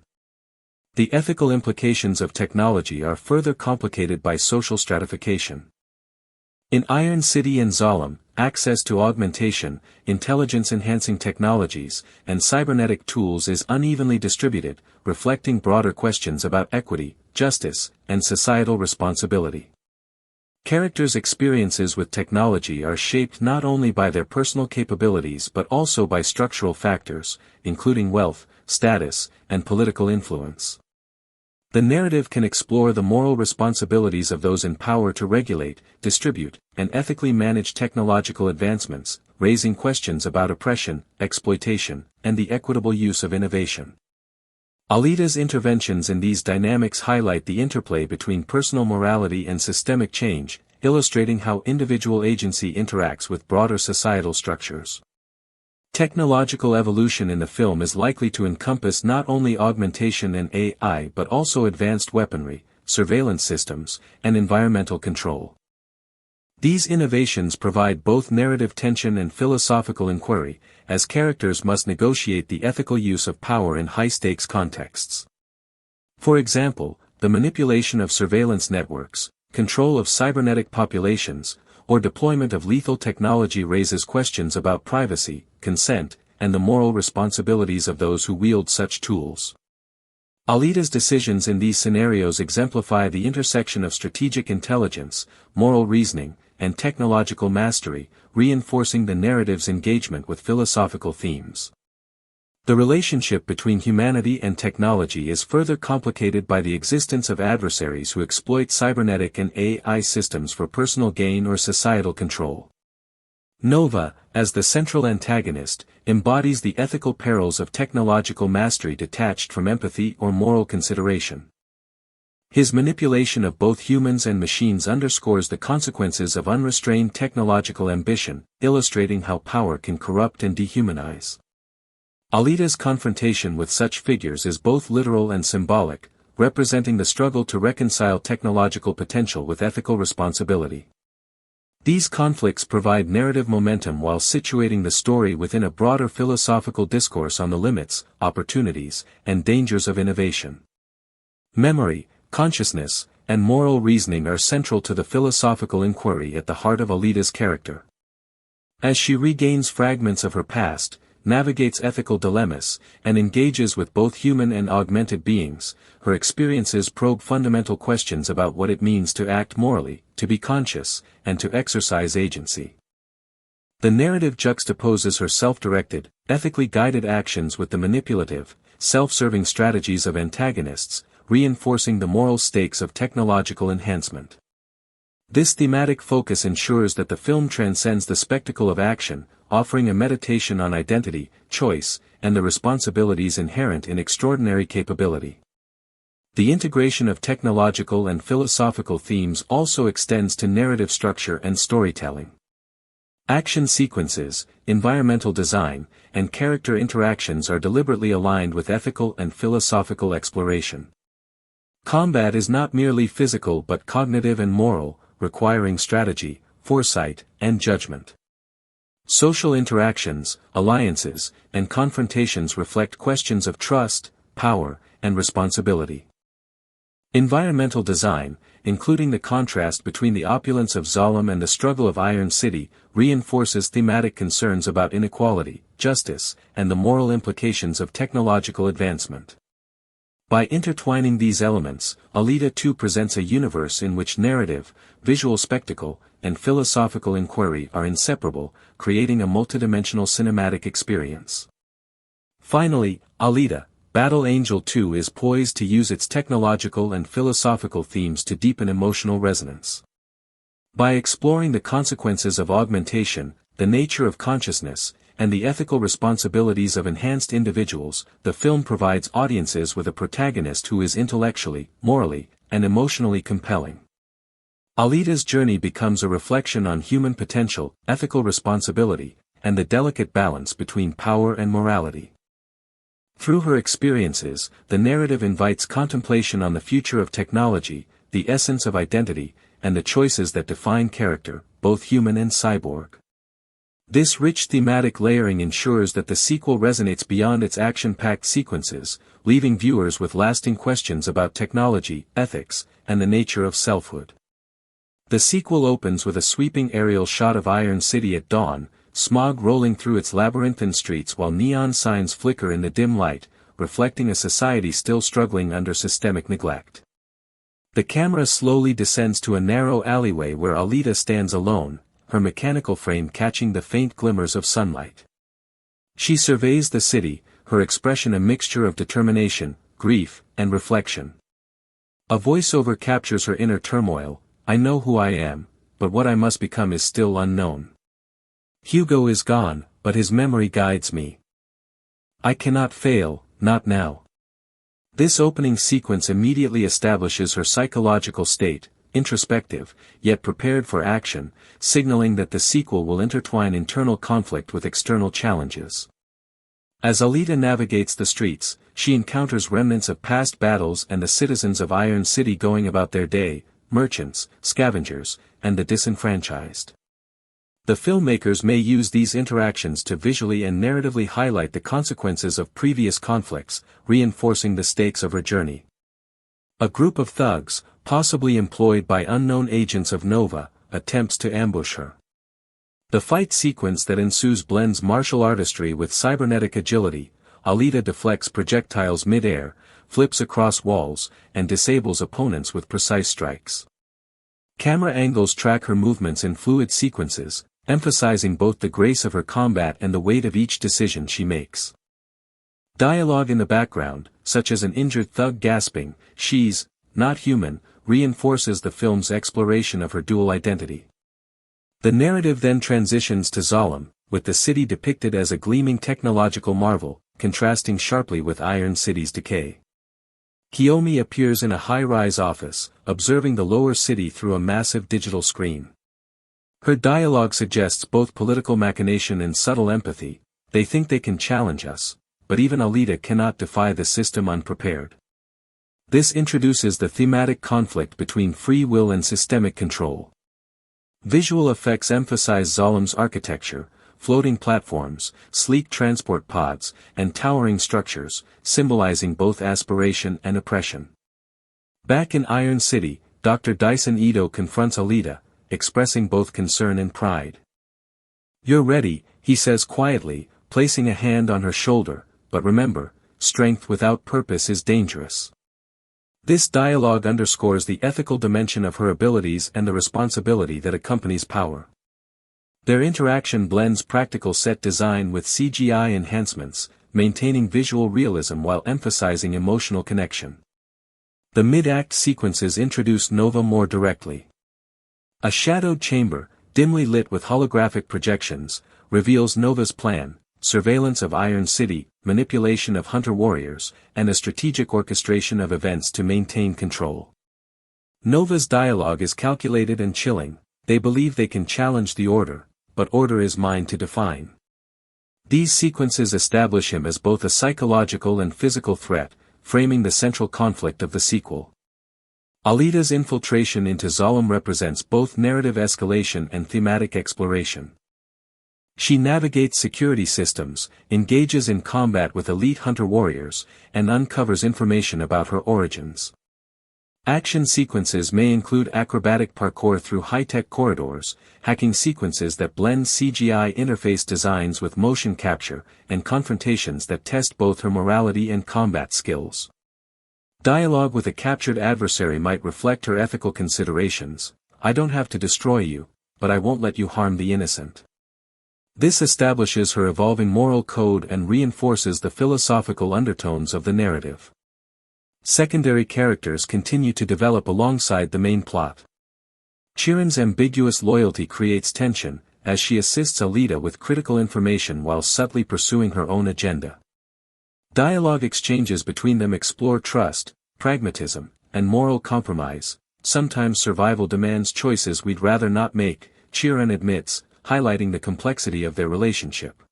The ethical implications of technology are further complicated by social stratification. In Iron City and Zalem, access to augmentation, intelligence-enhancing technologies, and cybernetic tools is unevenly distributed, reflecting broader questions about equity, justice, and societal responsibility. Characters' experiences with technology are shaped not only by their personal capabilities but also by structural factors, including wealth, status, and political influence. The narrative can explore the moral responsibilities of those in power to regulate, distribute, and ethically manage technological advancements, raising questions about oppression, exploitation, and the equitable use of innovation. Alita's interventions in these dynamics highlight the interplay between personal morality and systemic change, illustrating how individual agency interacts with broader societal structures. Technological evolution in the film is likely to encompass not only augmentation and AI but also advanced weaponry, surveillance systems, and environmental control. These innovations provide both narrative tension and philosophical inquiry, as characters must negotiate the ethical use of power in high-stakes contexts. For example, the manipulation of surveillance networks, control of cybernetic populations, or deployment of lethal technology raises questions about privacy, consent, and the moral responsibilities of those who wield such tools. Alita's decisions in these scenarios exemplify the intersection of strategic intelligence, moral reasoning, and technological mastery, reinforcing the narrative's engagement with philosophical themes. The relationship between humanity and technology is further complicated by the existence of adversaries who exploit cybernetic and AI systems for personal gain or societal control. Nova, as the central antagonist, embodies the ethical perils of technological mastery detached from empathy or moral consideration. His manipulation of both humans and machines underscores the consequences of unrestrained technological ambition, illustrating how power can corrupt and dehumanize. Alita's confrontation with such figures is both literal and symbolic, representing the struggle to reconcile technological potential with ethical responsibility. These conflicts provide narrative momentum while situating the story within a broader philosophical discourse on the limits, opportunities, and dangers of innovation. Memory, consciousness, and moral reasoning are central to the philosophical inquiry at the heart of Alita's character. As she regains fragments of her past, navigates ethical dilemmas, and engages with both human and augmented beings, her experiences probe fundamental questions about what it means to act morally, to be conscious, and to exercise agency. The narrative juxtaposes her self-directed, ethically guided actions with the manipulative, self-serving strategies of antagonists, reinforcing the moral stakes of technological enhancement. This thematic focus ensures that the film transcends the spectacle of action, offering a meditation on identity, choice, and the responsibilities inherent in extraordinary capability. The integration of technological and philosophical themes also extends to narrative structure and storytelling. Action sequences, environmental design, and character interactions are deliberately aligned with ethical and philosophical exploration. Combat is not merely physical but cognitive and moral, requiring strategy, foresight, and judgment. Social interactions, alliances, and confrontations reflect questions of trust, power, and responsibility. Environmental design, including the contrast between the opulence of Zalem and the struggle of Iron City, reinforces thematic concerns about inequality, justice, and the moral implications of technological advancement. By intertwining these elements, Alita 2 presents a universe in which narrative, visual spectacle, and philosophical inquiry are inseparable, creating a multidimensional cinematic experience. Finally, Alita, Battle Angel 2 is poised to use its technological and philosophical themes to deepen emotional resonance. By exploring the consequences of augmentation, the nature of consciousness, and the ethical responsibilities of enhanced individuals, the film provides audiences with a protagonist who is intellectually, morally, and emotionally compelling. Alita's journey becomes a reflection on human potential, ethical responsibility, and the delicate balance between power and morality. Through her experiences, the narrative invites contemplation on the future of technology, the essence of identity, and the choices that define character, both human and cyborg. This rich thematic layering ensures that the sequel resonates beyond its action-packed sequences, leaving viewers with lasting questions about technology, ethics, and the nature of selfhood. The sequel opens with a sweeping aerial shot of Iron City at dawn, smog rolling through its labyrinthine streets while neon signs flicker in the dim light, reflecting a society still struggling under systemic neglect. The camera slowly descends to a narrow alleyway where Alita stands alone, her mechanical frame catching the faint glimmers of sunlight. She surveys the city, her expression a mixture of determination, grief, and reflection. A voiceover captures her inner turmoil. I know who I am, but what I must become is still unknown. Hugo is gone, but his memory guides me. I cannot fail, not now. This opening sequence immediately establishes her psychological state, introspective, yet prepared for action, signaling that the sequel will intertwine internal conflict with external challenges. As Alita navigates the streets, she encounters remnants of past battles and the citizens of Iron City going about their day, merchants, scavengers, and the disenfranchised. The filmmakers may use these interactions to visually and narratively highlight the consequences of previous conflicts, reinforcing the stakes of her journey. A group of thugs, possibly employed by unknown agents of Nova, attempts to ambush her. The fight sequence that ensues blends martial artistry with cybernetic agility. Alita deflects projectiles mid-air, flips across walls, and disables opponents with precise strikes. Camera angles track her movements in fluid sequences, emphasizing both the grace of her combat and the weight of each decision she makes. Dialogue in the background, such as an injured thug gasping, "She's not human," reinforces the film's exploration of her dual identity. The narrative then transitions to Zalem, with the city depicted as a gleaming technological marvel, contrasting sharply with Iron City's decay. Kiyomi appears in a high-rise office, observing the lower city through a massive digital screen. Her dialogue suggests both political machination and subtle empathy. They think they can challenge us, but even Alita cannot defy the system unprepared. This introduces the thematic conflict between free will and systemic control. Visual effects emphasize Zalem's architecture, floating platforms, sleek transport pods, and towering structures, symbolizing both aspiration and oppression. Back in Iron City, Dr. Dyson Ito confronts Alita, expressing both concern and pride. "You're ready," he says quietly, placing a hand on her shoulder, "but remember, strength without purpose is dangerous." This dialogue underscores the ethical dimension of her abilities and the responsibility that accompanies power. Their interaction blends practical set design with CGI enhancements, maintaining visual realism while emphasizing emotional connection. The mid-act sequences introduce Nova more directly. A shadowed chamber, dimly lit with holographic projections, reveals Nova's plan: surveillance of Iron City, manipulation of hunter-warriors, and a strategic orchestration of events to maintain control. Nova's dialogue is calculated and chilling. They believe they can challenge the order, but order is mine to define. These sequences establish him as both a psychological and physical threat, framing the central conflict of the sequel. Alita's infiltration into Zalem represents both narrative escalation and thematic exploration. She navigates security systems, engages in combat with elite hunter-warriors, and uncovers information about her origins. Action sequences may include acrobatic parkour through high-tech corridors, hacking sequences that blend CGI interface designs with motion capture, and confrontations that test both her morality and combat skills. Dialogue with a captured adversary might reflect her ethical considerations: I don't have to destroy you, but I won't let you harm the innocent. This establishes her evolving moral code and reinforces the philosophical undertones of the narrative. Secondary characters continue to develop alongside the main plot. Chiron's ambiguous loyalty creates tension, as she assists Alita with critical information while subtly pursuing her own agenda. Dialogue exchanges between them explore trust, pragmatism, and moral compromise. Sometimes survival demands choices we'd rather not make, Chiron admits, highlighting the complexity of their relationship.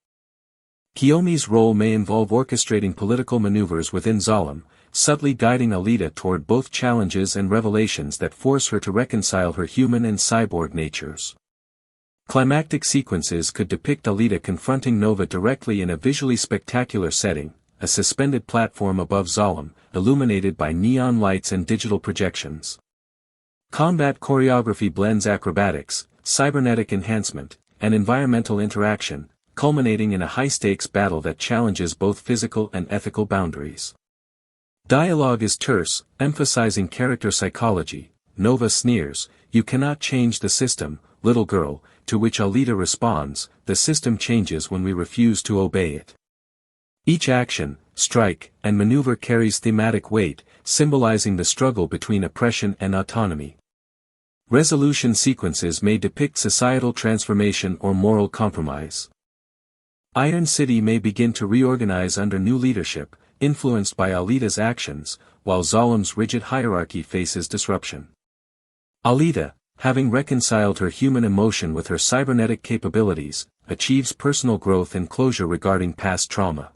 Kiyomi's role may involve orchestrating political maneuvers within Zalem, subtly guiding Alita toward both challenges and revelations that force her to reconcile her human and cyborg natures. Climactic sequences could depict Alita confronting Nova directly in a visually spectacular setting, a suspended platform above Zalem, illuminated by neon lights and digital projections. Combat choreography blends acrobatics, cybernetic enhancement, and environmental interaction, culminating in a high-stakes battle that challenges both physical and ethical boundaries. Dialogue is terse, emphasizing character psychology. Nova sneers, "You cannot change the system, little girl," to which Alita responds, "The system changes when we refuse to obey it." Each action, strike, and maneuver carries thematic weight, symbolizing the struggle between oppression and autonomy. Resolution sequences may depict societal transformation or moral compromise. Iron City may begin to reorganize under new leadership, influenced by Alita's actions, while Zalem's rigid hierarchy faces disruption. Alita, having reconciled her human emotion with her cybernetic capabilities, achieves personal growth and closure regarding past trauma.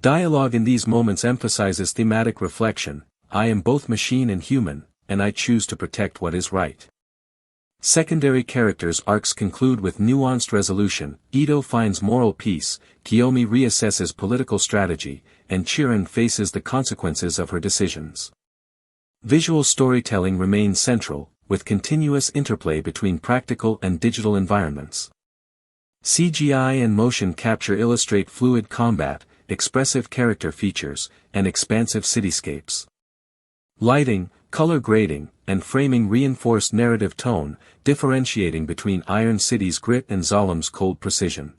Dialogue in these moments emphasizes thematic reflection: I am both machine and human, and I choose to protect what is right. Secondary characters' arcs conclude with nuanced resolution. Ito finds moral peace, Kiyomi reassesses political strategy, and Chiron faces the consequences of her decisions. Visual storytelling remains central, with continuous interplay between practical and digital environments. CGI and motion capture illustrate fluid combat, expressive character features, and expansive cityscapes. Lighting, color grading, and framing reinforce narrative tone, differentiating between Iron City's grit and Zalem's cold precision.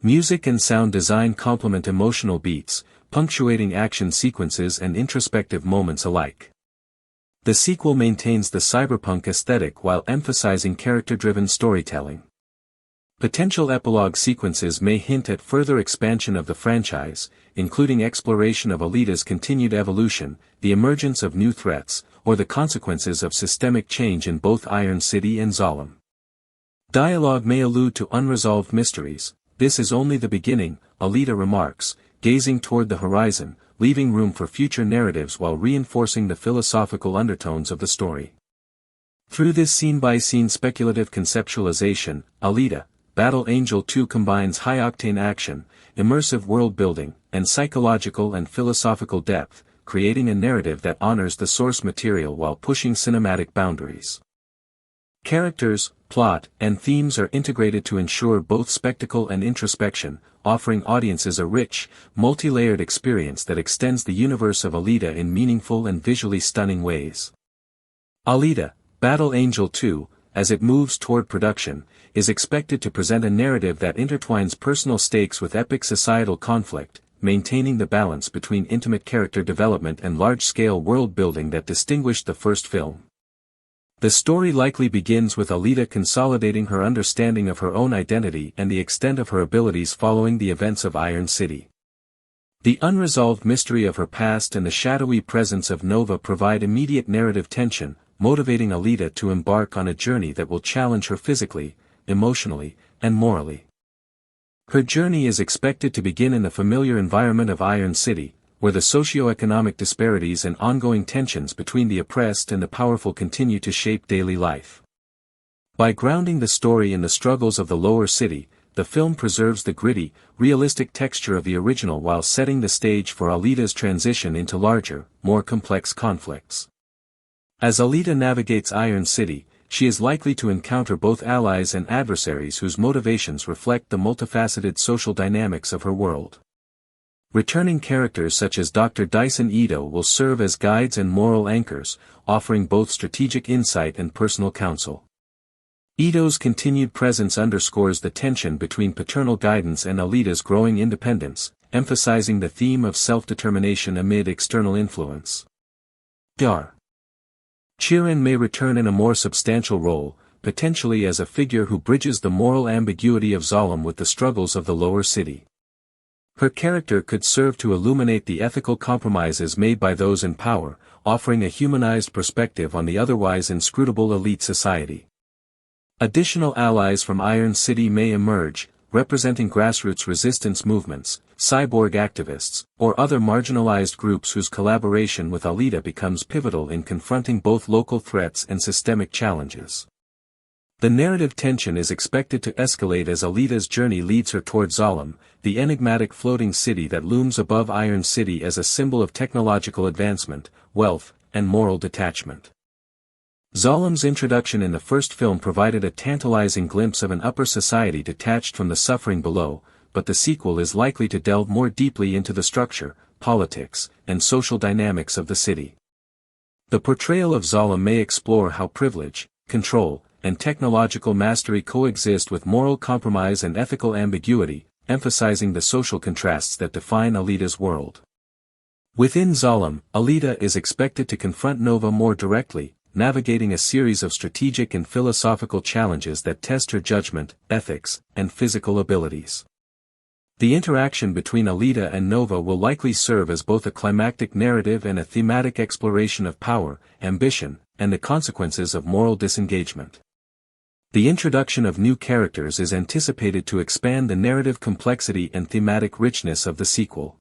Music and sound design complement emotional beats, punctuating action sequences and introspective moments alike. The sequel maintains the cyberpunk aesthetic while emphasizing character-driven storytelling. Potential epilogue sequences may hint at further expansion of the franchise, including exploration of Alita's continued evolution, the emergence of new threats, or the consequences of systemic change in both Iron City and Zalem. Dialogue may allude to unresolved mysteries. "This is only the beginning," Alita remarks, gazing toward the horizon, leaving room for future narratives while reinforcing the philosophical undertones of the story. Through this scene-by-scene speculative conceptualization, Alita, Battle Angel 2 combines high-octane action, immersive world-building, and psychological and philosophical depth, creating a narrative that honors the source material while pushing cinematic boundaries. Characters, plot, and themes are integrated to ensure both spectacle and introspection, offering audiences a rich, multi-layered experience that extends the universe of Alita in meaningful and visually stunning ways. Alita, Battle Angel 2, as it moves toward production, is expected to present a narrative that intertwines personal stakes with epic societal conflict, maintaining the balance between intimate character development and large-scale world-building that distinguished the first film. The story likely begins with Alita consolidating her understanding of her own identity and the extent of her abilities following the events of Iron City. The unresolved mystery of her past and the shadowy presence of Nova provide immediate narrative tension, motivating Alita to embark on a journey that will challenge her physically, emotionally, and morally. Her journey is expected to begin in the familiar environment of Iron City, where the socio-economic disparities and ongoing tensions between the oppressed and the powerful continue to shape daily life. By grounding the story in the struggles of the lower city, the film preserves the gritty, realistic texture of the original while setting the stage for Alita's transition into larger, more complex conflicts. As Alita navigates Iron City, she is likely to encounter both allies and adversaries whose motivations reflect the multifaceted social dynamics of her world. Returning characters such as Dr. Dyson Ito will serve as guides and moral anchors, offering both strategic insight and personal counsel. Ito's continued presence underscores the tension between paternal guidance and Alita's growing independence, emphasizing the theme of self-determination amid external influence. Chiron may return in a more substantial role, potentially as a figure who bridges the moral ambiguity of Zalem with the struggles of the lower city. Her character could serve to illuminate the ethical compromises made by those in power, offering a humanized perspective on the otherwise inscrutable elite society. Additional allies from Iron City may emerge, representing grassroots resistance movements, cyborg activists, or other marginalized groups whose collaboration with Alita becomes pivotal in confronting both local threats and systemic challenges. The narrative tension is expected to escalate as Alita's journey leads her toward Zalem, the enigmatic floating city that looms above Iron City as a symbol of technological advancement, wealth, and moral detachment. Zalem's introduction in the first film provided a tantalizing glimpse of an upper society detached from the suffering below, but the sequel is likely to delve more deeply into the structure, politics, and social dynamics of the city. The portrayal of Zalem may explore how privilege, control, and technological mastery coexist with moral compromise and ethical ambiguity, emphasizing the social contrasts that define Alita's world. Within Zalem, Alita is expected to confront Nova more directly, navigating a series of strategic and philosophical challenges that test her judgment, ethics, and physical abilities. The interaction between Alita and Nova will likely serve as both a climactic narrative and a thematic exploration of power, ambition, and the consequences of moral disengagement. The introduction of new characters is anticipated to expand the narrative complexity and thematic richness of the sequel.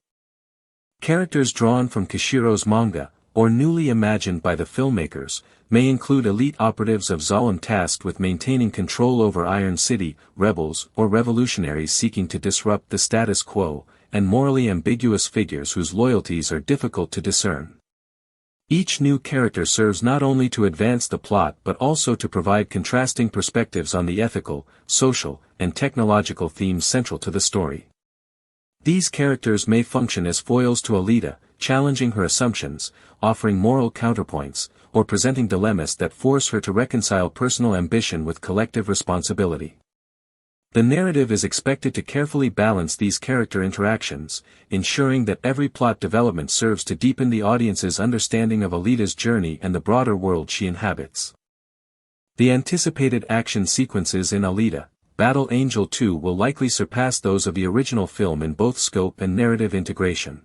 Characters drawn from Kishiro's manga, or newly imagined by the filmmakers, may include elite operatives of Zalem tasked with maintaining control over Iron City, rebels or revolutionaries seeking to disrupt the status quo, and morally ambiguous figures whose loyalties are difficult to discern. Each new character serves not only to advance the plot but also to provide contrasting perspectives on the ethical, social, and technological themes central to the story. These characters may function as foils to Alita, challenging her assumptions, offering moral counterpoints, or presenting dilemmas that force her to reconcile personal ambition with collective responsibility. The narrative is expected to carefully balance these character interactions, ensuring that every plot development serves to deepen the audience's understanding of Alita's journey and the broader world she inhabits. The anticipated action sequences in Alita, Battle Angel 2 will likely surpass those of the original film in both scope and narrative integration.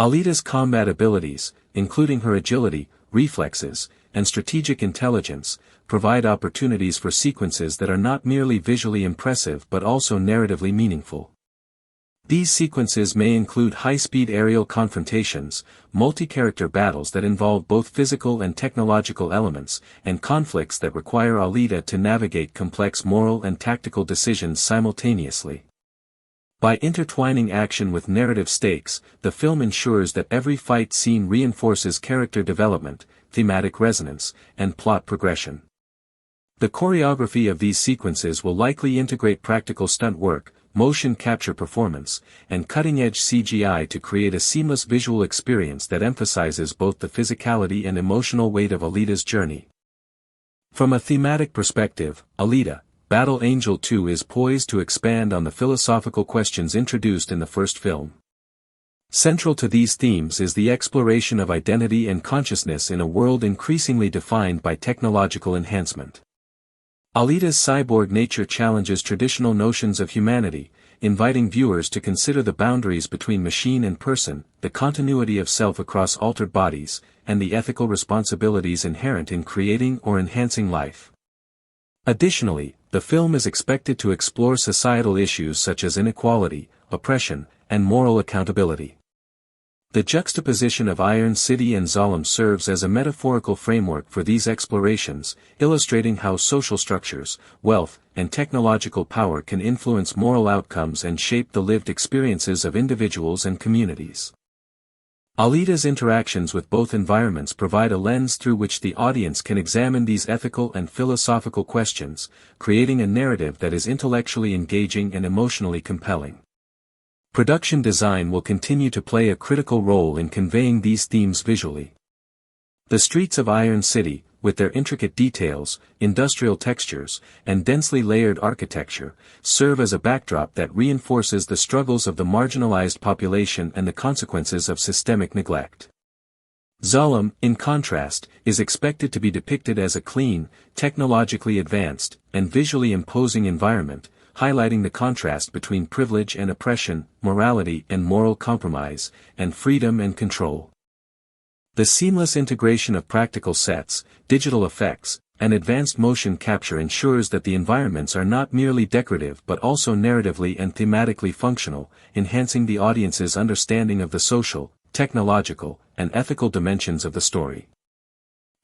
Alita's combat abilities, including her agility, reflexes, and strategic intelligence, provide opportunities for sequences that are not merely visually impressive but also narratively meaningful. These sequences may include high-speed aerial confrontations, multi-character battles that involve both physical and technological elements, and conflicts that require Alita to navigate complex moral and tactical decisions simultaneously. By intertwining action with narrative stakes, the film ensures that every fight scene reinforces character development, thematic resonance, and plot progression. The choreography of these sequences will likely integrate practical stunt work, motion capture performance, and cutting-edge CGI to create a seamless visual experience that emphasizes both the physicality and emotional weight of Alita's journey. From a thematic perspective, Alita, Battle Angel 2 is poised to expand on the philosophical questions introduced in the first film. Central to these themes is the exploration of identity and consciousness in a world increasingly defined by technological enhancement. Alita's cyborg nature challenges traditional notions of humanity, inviting viewers to consider the boundaries between machine and person, the continuity of self across altered bodies, and the ethical responsibilities inherent in creating or enhancing life. Additionally, the film is expected to explore societal issues such as inequality, oppression, and moral accountability. The juxtaposition of Iron City and Zalem serves as a metaphorical framework for these explorations, illustrating how social structures, wealth, and technological power can influence moral outcomes and shape the lived experiences of individuals and communities. Alita's interactions with both environments provide a lens through which the audience can examine these ethical and philosophical questions, creating a narrative that is intellectually engaging and emotionally compelling. Production design will continue to play a critical role in conveying these themes visually. The streets of Iron City, with their intricate details, industrial textures, and densely layered architecture, serve as a backdrop that reinforces the struggles of the marginalized population and the consequences of systemic neglect. Zalem, in contrast, is expected to be depicted as a clean, technologically advanced, and visually imposing environment, highlighting the contrast between privilege and oppression, morality and moral compromise, and freedom and control. The seamless integration of practical sets, digital effects, and advanced motion capture ensures that the environments are not merely decorative but also narratively and thematically functional, enhancing the audience's understanding of the social, technological, and ethical dimensions of the story.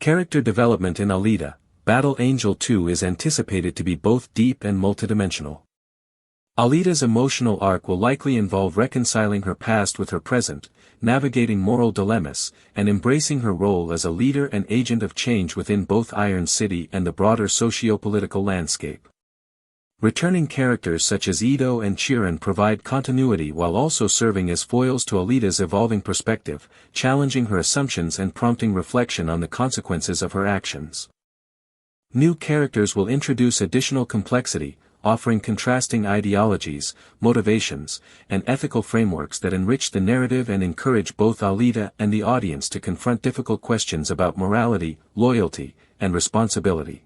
Character development in Alita, Battle Angel 2 is anticipated to be both deep and multidimensional. Alita's emotional arc will likely involve reconciling her past with her present, navigating moral dilemmas, and embracing her role as a leader and agent of change within both Iron City and the broader socio-political landscape. Returning characters such as Ito and Chiron provide continuity while also serving as foils to Alita's evolving perspective, challenging her assumptions and prompting reflection on the consequences of her actions. New characters will introduce additional complexity, offering contrasting ideologies, motivations, and ethical frameworks that enrich the narrative and encourage both Alita and the audience to confront difficult questions about morality, loyalty, and responsibility.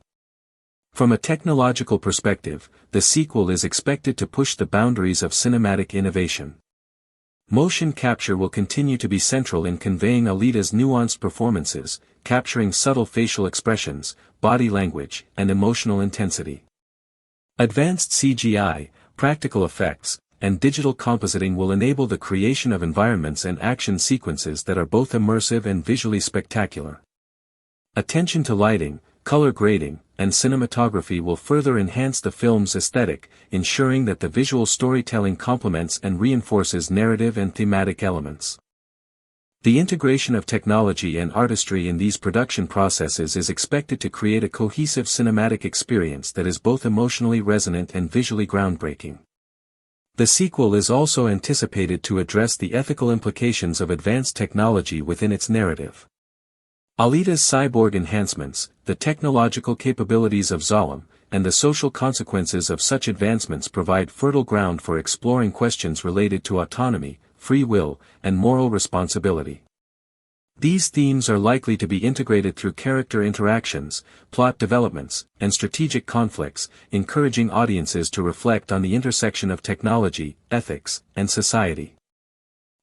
From a technological perspective, the sequel is expected to push the boundaries of cinematic innovation. Motion capture will continue to be central in conveying Alita's nuanced performances, capturing subtle facial expressions, body language, and emotional intensity. Advanced CGI, practical effects, and digital compositing will enable the creation of environments and action sequences that are both immersive and visually spectacular. Attention to lighting, color grading, and cinematography will further enhance the film's aesthetic, ensuring that the visual storytelling complements and reinforces narrative and thematic elements. The integration of technology and artistry in these production processes is expected to create a cohesive cinematic experience that is both emotionally resonant and visually groundbreaking. The sequel is also anticipated to address the ethical implications of advanced technology within its narrative. Alita's cyborg enhancements, the technological capabilities of Zalem, and the social consequences of such advancements provide fertile ground for exploring questions related to autonomy, free will, and moral responsibility. These themes are likely to be integrated through character interactions, plot developments, and strategic conflicts, encouraging audiences to reflect on the intersection of technology, ethics, and society.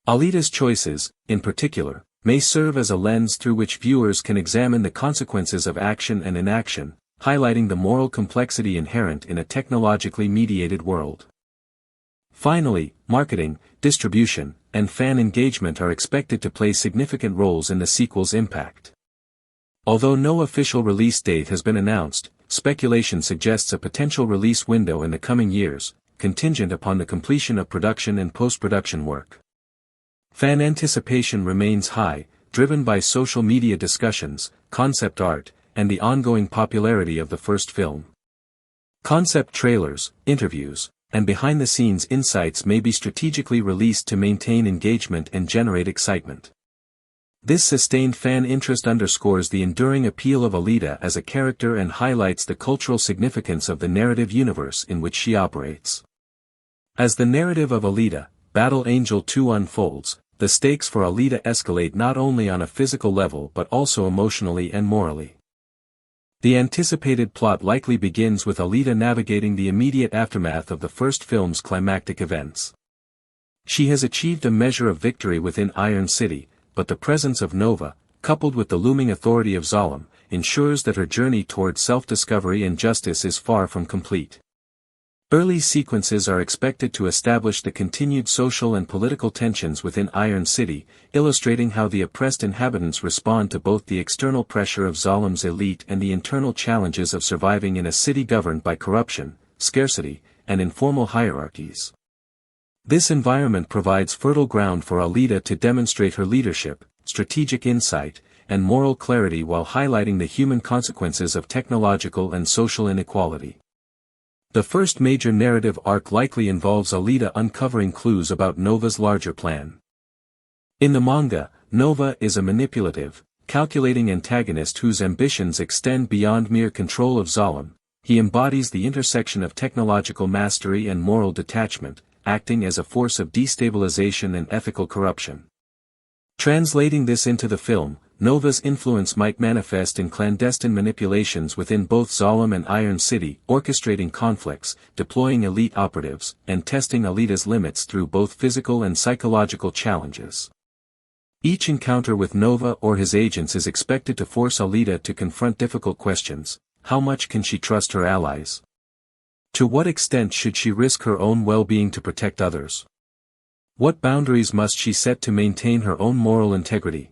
Alita's choices, in particular, may serve as a lens through which viewers can examine the consequences of action and inaction, highlighting the moral complexity inherent in a technologically mediated world. Finally, marketing, distribution, and fan engagement are expected to play significant roles in the sequel's impact. Although no official release date has been announced, speculation suggests a potential release window in the coming years, contingent upon the completion of production and post-production work. Fan anticipation remains high, driven by social media discussions, concept art, and the ongoing popularity of the first film. Concept trailers, interviews, and behind-the-scenes insights may be strategically released to maintain engagement and generate excitement. This sustained fan interest underscores the enduring appeal of Alita as a character and highlights the cultural significance of the narrative universe in which she operates. As the narrative of Alita, Battle Angel 2 unfolds, the stakes for Alita escalate not only on a physical level but also emotionally and morally. The anticipated plot likely begins with Alita navigating the immediate aftermath of the first film's climactic events. She has achieved a measure of victory within Iron City, but the presence of Nova, coupled with the looming authority of Zalem, ensures that her journey toward self-discovery and justice is far from complete. Early sequences are expected to establish the continued social and political tensions within Iron City, illustrating how the oppressed inhabitants respond to both the external pressure of Zalem's elite and the internal challenges of surviving in a city governed by corruption, scarcity, and informal hierarchies. This environment provides fertile ground for Alita to demonstrate her leadership, strategic insight, and moral clarity while highlighting the human consequences of technological and social inequality. The first major narrative arc likely involves Alita uncovering clues about Nova's larger plan. In the manga, Nova is a manipulative, calculating antagonist whose ambitions extend beyond mere control of Zalem. He embodies the intersection of technological mastery and moral detachment, acting as a force of destabilization and ethical corruption. Translating this into the film, Nova's influence might manifest in clandestine manipulations within both Zalem and Iron City, orchestrating conflicts, deploying elite operatives, and testing Alita's limits through both physical and psychological challenges. Each encounter with Nova or his agents is expected to force Alita to confront difficult questions. How much can she trust her allies? To what extent should she risk her own well-being to protect others? What boundaries must she set to maintain her own moral integrity?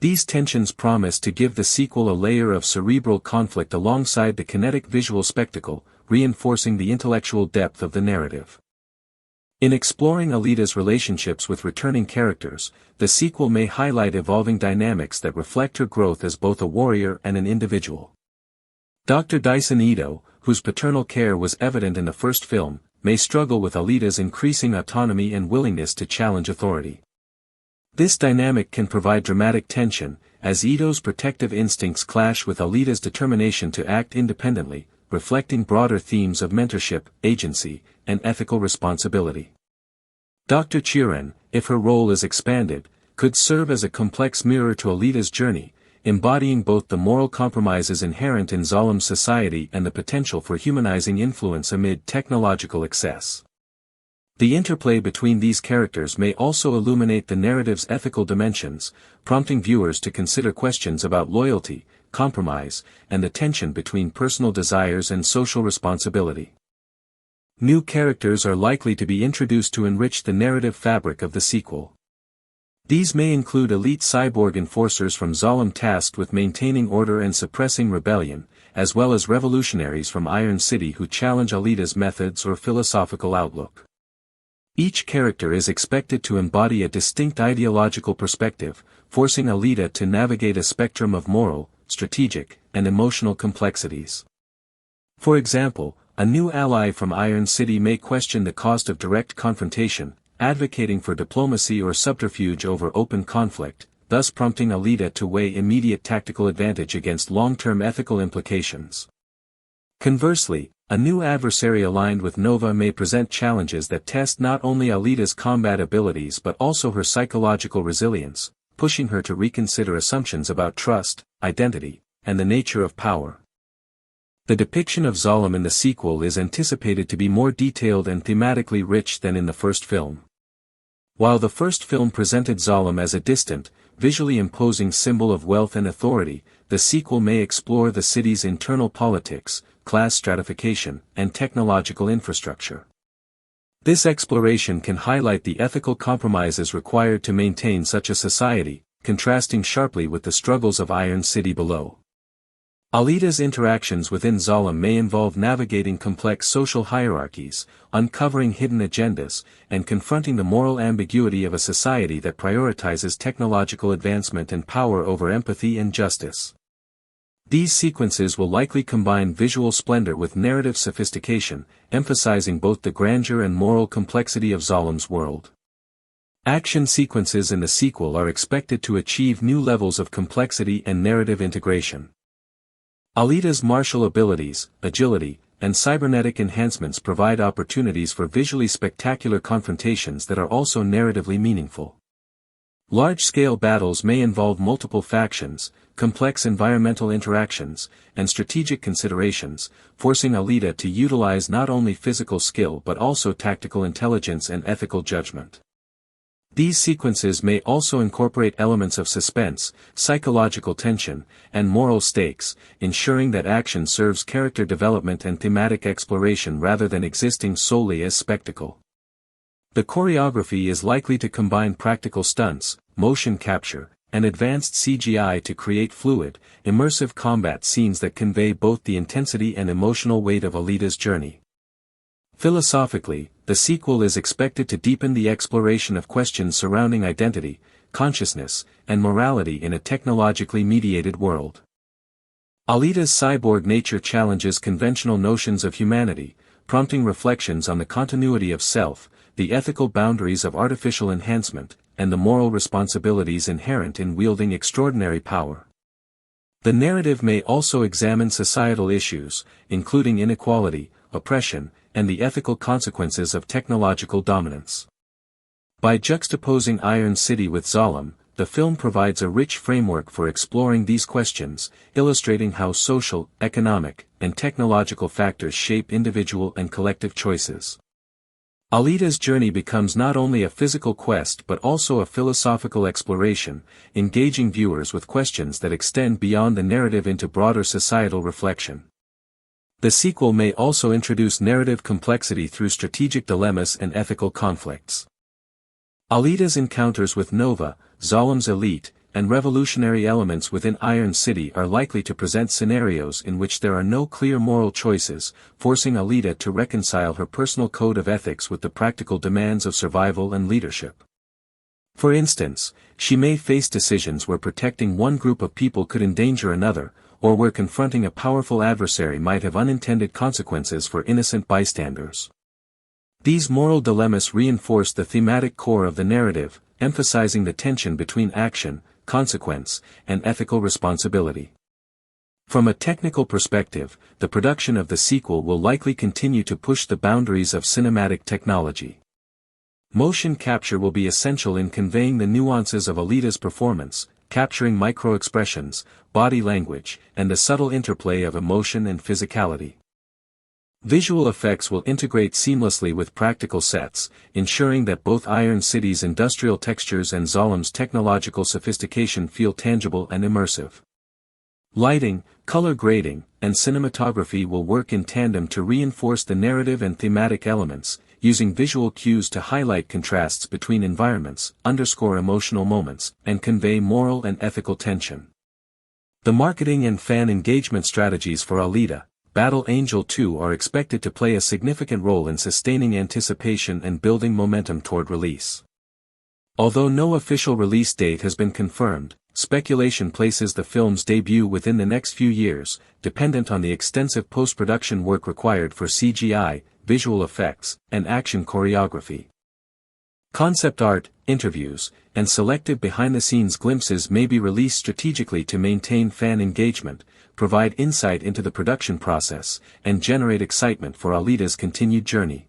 These tensions promise to give the sequel a layer of cerebral conflict alongside the kinetic visual spectacle, reinforcing the intellectual depth of the narrative. In exploring Alita's relationships with returning characters, the sequel may highlight evolving dynamics that reflect her growth as both a warrior and an individual. Dr. Dyson Ito, whose paternal care was evident in the first film, may struggle with Alita's increasing autonomy and willingness to challenge authority. This dynamic can provide dramatic tension, as Ito's protective instincts clash with Alita's determination to act independently, reflecting broader themes of mentorship, agency, and ethical responsibility. Dr. Chiren, if her role is expanded, could serve as a complex mirror to Alita's journey, embodying both the moral compromises inherent in Zalem's society and the potential for humanizing influence amid technological excess. The interplay between these characters may also illuminate the narrative's ethical dimensions, prompting viewers to consider questions about loyalty, compromise, and the tension between personal desires and social responsibility. New characters are likely to be introduced to enrich the narrative fabric of the sequel. These may include elite cyborg enforcers from Zalem tasked with maintaining order and suppressing rebellion, as well as revolutionaries from Iron City who challenge Alita's methods or philosophical outlook. Each character is expected to embody a distinct ideological perspective, forcing Alita to navigate a spectrum of moral, strategic, and emotional complexities. For example, a new ally from Iron City may question the cost of direct confrontation, advocating for diplomacy or subterfuge over open conflict, thus prompting Alita to weigh immediate tactical advantage against long-term ethical implications. Conversely, a new adversary aligned with Nova may present challenges that test not only Alita's combat abilities but also her psychological resilience, pushing her to reconsider assumptions about trust, identity, and the nature of power. The depiction of Zalem in the sequel is anticipated to be more detailed and thematically rich than in the first film. While the first film presented Zalem as a distant, visually imposing symbol of wealth and authority, the sequel may explore the city's internal politics, class stratification, and technological infrastructure. This exploration can highlight the ethical compromises required to maintain such a society, contrasting sharply with the struggles of Iron City below. Alita's interactions within Zalem may involve navigating complex social hierarchies, uncovering hidden agendas, and confronting the moral ambiguity of a society that prioritizes technological advancement and power over empathy and justice. These sequences will likely combine visual splendor with narrative sophistication, emphasizing both the grandeur and moral complexity of Zalem's world. Action sequences in the sequel are expected to achieve new levels of complexity and narrative integration. Alita's martial abilities, agility, and cybernetic enhancements provide opportunities for visually spectacular confrontations that are also narratively meaningful. Large-scale battles may involve multiple factions, complex environmental interactions, and strategic considerations, forcing Alita to utilize not only physical skill but also tactical intelligence and ethical judgment. These sequences may also incorporate elements of suspense, psychological tension, and moral stakes, ensuring that action serves character development and thematic exploration rather than existing solely as spectacle. The choreography is likely to combine practical stunts, motion capture, and advanced CGI to create fluid, immersive combat scenes that convey both the intensity and emotional weight of Alita's journey. Philosophically, the sequel is expected to deepen the exploration of questions surrounding identity, consciousness, and morality in a technologically mediated world. Alita's cyborg nature challenges conventional notions of humanity, prompting reflections on the continuity of self, the ethical boundaries of artificial enhancement, and the moral responsibilities inherent in wielding extraordinary power. The narrative may also examine societal issues, including inequality, oppression, and the ethical consequences of technological dominance. By juxtaposing Iron City with Zalem, the film provides a rich framework for exploring these questions, illustrating how social, economic, and technological factors shape individual and collective choices. Alita's journey becomes not only a physical quest but also a philosophical exploration, engaging viewers with questions that extend beyond the narrative into broader societal reflection. The sequel may also introduce narrative complexity through strategic dilemmas and ethical conflicts. Alita's encounters with Nova, Zalem's elite, and revolutionary elements within Iron City are likely to present scenarios in which there are no clear moral choices, forcing Alita to reconcile her personal code of ethics with the practical demands of survival and leadership. For instance, she may face decisions where protecting one group of people could endanger another, or where confronting a powerful adversary might have unintended consequences for innocent bystanders. These moral dilemmas reinforce the thematic core of the narrative, emphasizing the tension between action, consequence, and ethical responsibility. From a technical perspective, the production of the sequel will likely continue to push the boundaries of cinematic technology. Motion capture will be essential in conveying the nuances of Alita's performance, capturing micro-expressions, body language, and the subtle interplay of emotion and physicality. Visual effects will integrate seamlessly with practical sets, ensuring that both Iron City's industrial textures and Zalem's technological sophistication feel tangible and immersive. Lighting, color grading, and cinematography will work in tandem to reinforce the narrative and thematic elements, using visual cues to highlight contrasts between environments, underscore emotional moments, and convey moral and ethical tension. The marketing and fan engagement strategies for Alita, Battle Angel 2 are expected to play a significant role in sustaining anticipation and building momentum toward release. Although no official release date has been confirmed, speculation places the film's debut within the next few years, dependent on the extensive post-production work required for CGI, visual effects, and action choreography. Concept art, interviews, and selective behind-the-scenes glimpses may be released strategically to maintain fan engagement, provide insight into the production process, and generate excitement for Alita's continued journey.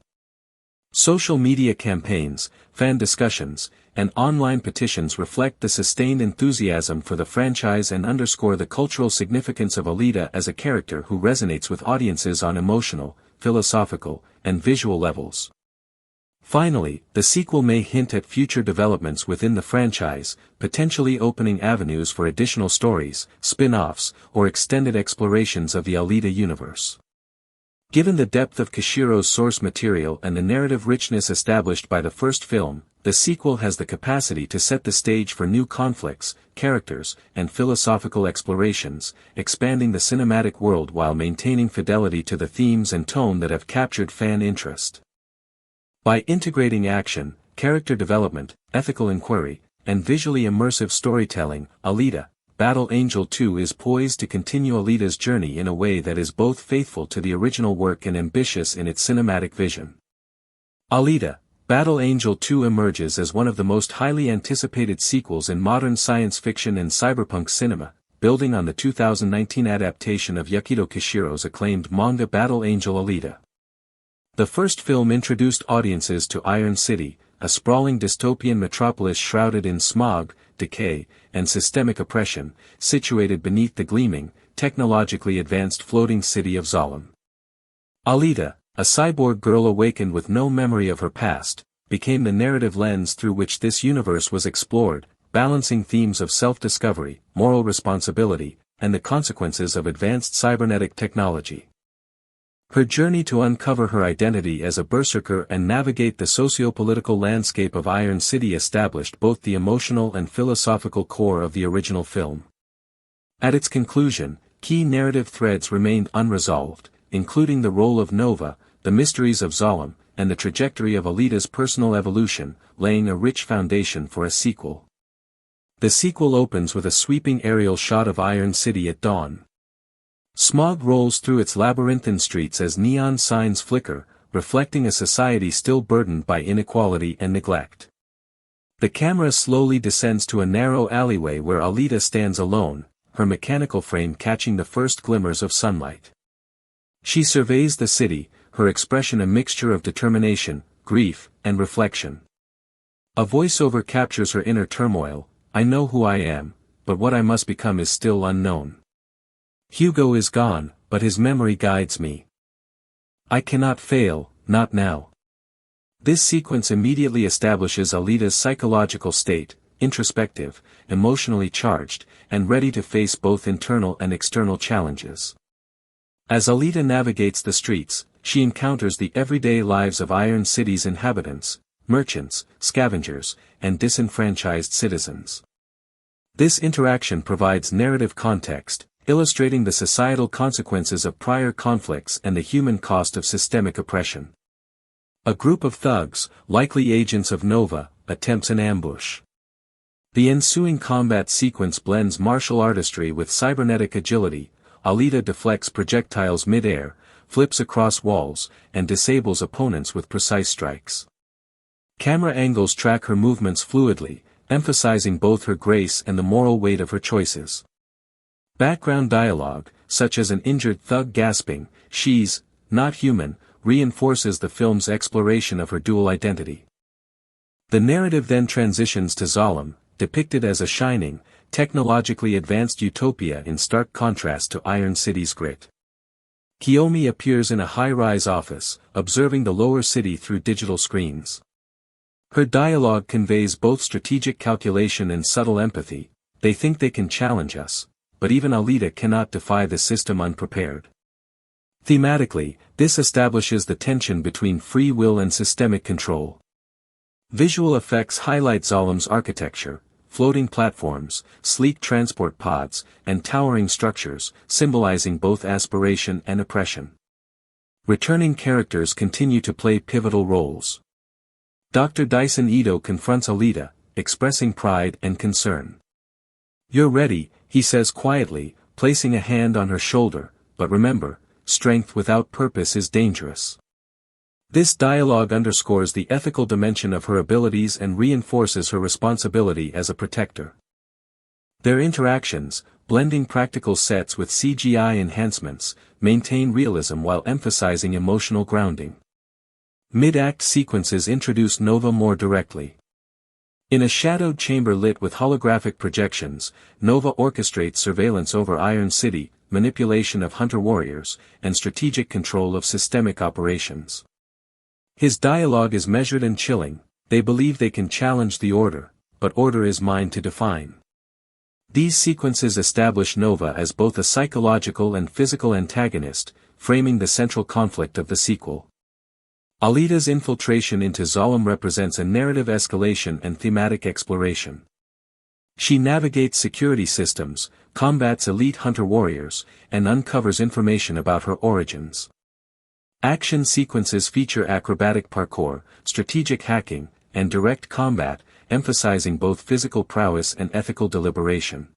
Social media campaigns, fan discussions, and online petitions reflect the sustained enthusiasm for the franchise and underscore the cultural significance of Alita as a character who resonates with audiences on emotional, philosophical, and visual levels. Finally, the sequel may hint at future developments within the franchise, potentially opening avenues for additional stories, spin-offs, or extended explorations of the Alita universe. Given the depth of Kishiro's source material and the narrative richness established by the first film, the sequel has the capacity to set the stage for new conflicts, characters, and philosophical explorations, expanding the cinematic world while maintaining fidelity to the themes and tone that have captured fan interest. By integrating action, character development, ethical inquiry, and visually immersive storytelling, Alita, Battle Angel 2 is poised to continue Alita's journey in a way that is both faithful to the original work and ambitious in its cinematic vision. Alita, Battle Angel 2 emerges as one of the most highly anticipated sequels in modern science fiction and cyberpunk cinema, building on the 2019 adaptation of Yukito Kishiro's acclaimed manga Battle Angel Alita. The first film introduced audiences to Iron City, a sprawling dystopian metropolis shrouded in smog, decay, and systemic oppression, situated beneath the gleaming, technologically advanced floating city of Zalem. Alita, a cyborg girl awakened with no memory of her past, became the narrative lens through which this universe was explored, balancing themes of self-discovery, moral responsibility, and the consequences of advanced cybernetic technology. Her journey to uncover her identity as a berserker and navigate the socio-political landscape of Iron City established both the emotional and philosophical core of the original film. At its conclusion, key narrative threads remained unresolved, including the role of Nova, the mysteries of Zalem, and the trajectory of Alita's personal evolution, laying a rich foundation for a sequel. The sequel opens with a sweeping aerial shot of Iron City at dawn. Smog rolls through its labyrinthine streets as neon signs flicker, reflecting a society still burdened by inequality and neglect. The camera slowly descends to a narrow alleyway where Alita stands alone, her mechanical frame catching the first glimmers of sunlight. She surveys the city, her expression a mixture of determination, grief, and reflection. A voiceover captures her inner turmoil. I know who I am, but what I must become is still unknown. Hugo is gone, but his memory guides me. I cannot fail, not now. This sequence immediately establishes Alita's psychological state, introspective, emotionally charged, and ready to face both internal and external challenges. As Alita navigates the streets, she encounters the everyday lives of Iron City's inhabitants, merchants, scavengers, and disenfranchised citizens. This interaction provides narrative context, illustrating the societal consequences of prior conflicts and the human cost of systemic oppression. A group of thugs, likely agents of Nova, attempts an ambush. The ensuing combat sequence blends martial artistry with cybernetic agility. Alita deflects projectiles mid-air, flips across walls, and disables opponents with precise strikes. Camera angles track her movements fluidly, emphasizing both her grace and the moral weight of her choices. Background dialogue, such as an injured thug gasping, "She's not human," reinforces the film's exploration of her dual identity. The narrative then transitions to Zalem, depicted as a shining, technologically advanced utopia in stark contrast to Iron City's grit. Kiyomi appears in a high-rise office, observing the lower city through digital screens. Her dialogue conveys both strategic calculation and subtle empathy. They think they can challenge us, but even Alita cannot defy the system unprepared. Thematically, this establishes the tension between free will and systemic control. Visual effects highlight Zalem's architecture, floating platforms, sleek transport pods, and towering structures, symbolizing both aspiration and oppression. Returning characters continue to play pivotal roles. Dr. Dyson Ito confronts Alita, expressing pride and concern. "You're ready," he says quietly, placing a hand on her shoulder, "but remember, strength without purpose is dangerous." This dialogue underscores the ethical dimension of her abilities and reinforces her responsibility as a protector. Their interactions, blending practical sets with CGI enhancements, maintain realism while emphasizing emotional grounding. Mid-act sequences introduce Nova more directly. In a shadowed chamber lit with holographic projections, Nova orchestrates surveillance over Iron City, manipulation of hunter-warriors, and strategic control of systemic operations. His dialogue is measured and chilling. They believe they can challenge the order, but order is mine to define. These sequences establish Nova as both a psychological and physical antagonist, framing the central conflict of the sequel. Alita's infiltration into Zalem represents a narrative escalation and thematic exploration. She navigates security systems, combats elite hunter-warriors, and uncovers information about her origins. Action sequences feature acrobatic parkour, strategic hacking, and direct combat, emphasizing both physical prowess and ethical deliberation.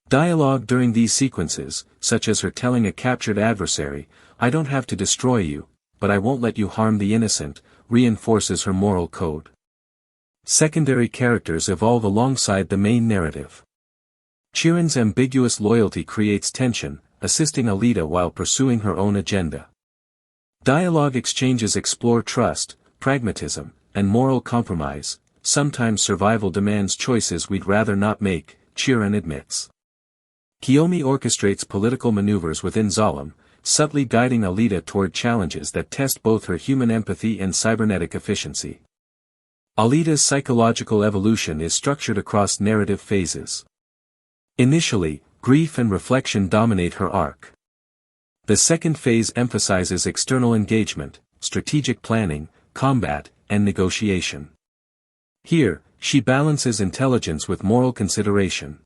Dialogue during these sequences, such as her telling a captured adversary, "I don't have to destroy you, but I won't let you harm the innocent," reinforces her moral code. Secondary characters evolve alongside the main narrative. Chiron's ambiguous loyalty creates tension, assisting Alita while pursuing her own agenda. Dialogue exchanges explore trust, pragmatism, and moral compromise. "Sometimes survival demands choices we'd rather not make," Chiron admits. Kiyomi orchestrates political maneuvers within Zalem, subtly guiding Alita toward challenges that test both her human empathy and cybernetic efficiency. Alita's psychological evolution is structured across narrative phases. Initially, grief and reflection dominate her arc. The second phase emphasizes external engagement, strategic planning, combat, and negotiation. Here, she balances intelligence with moral consideration.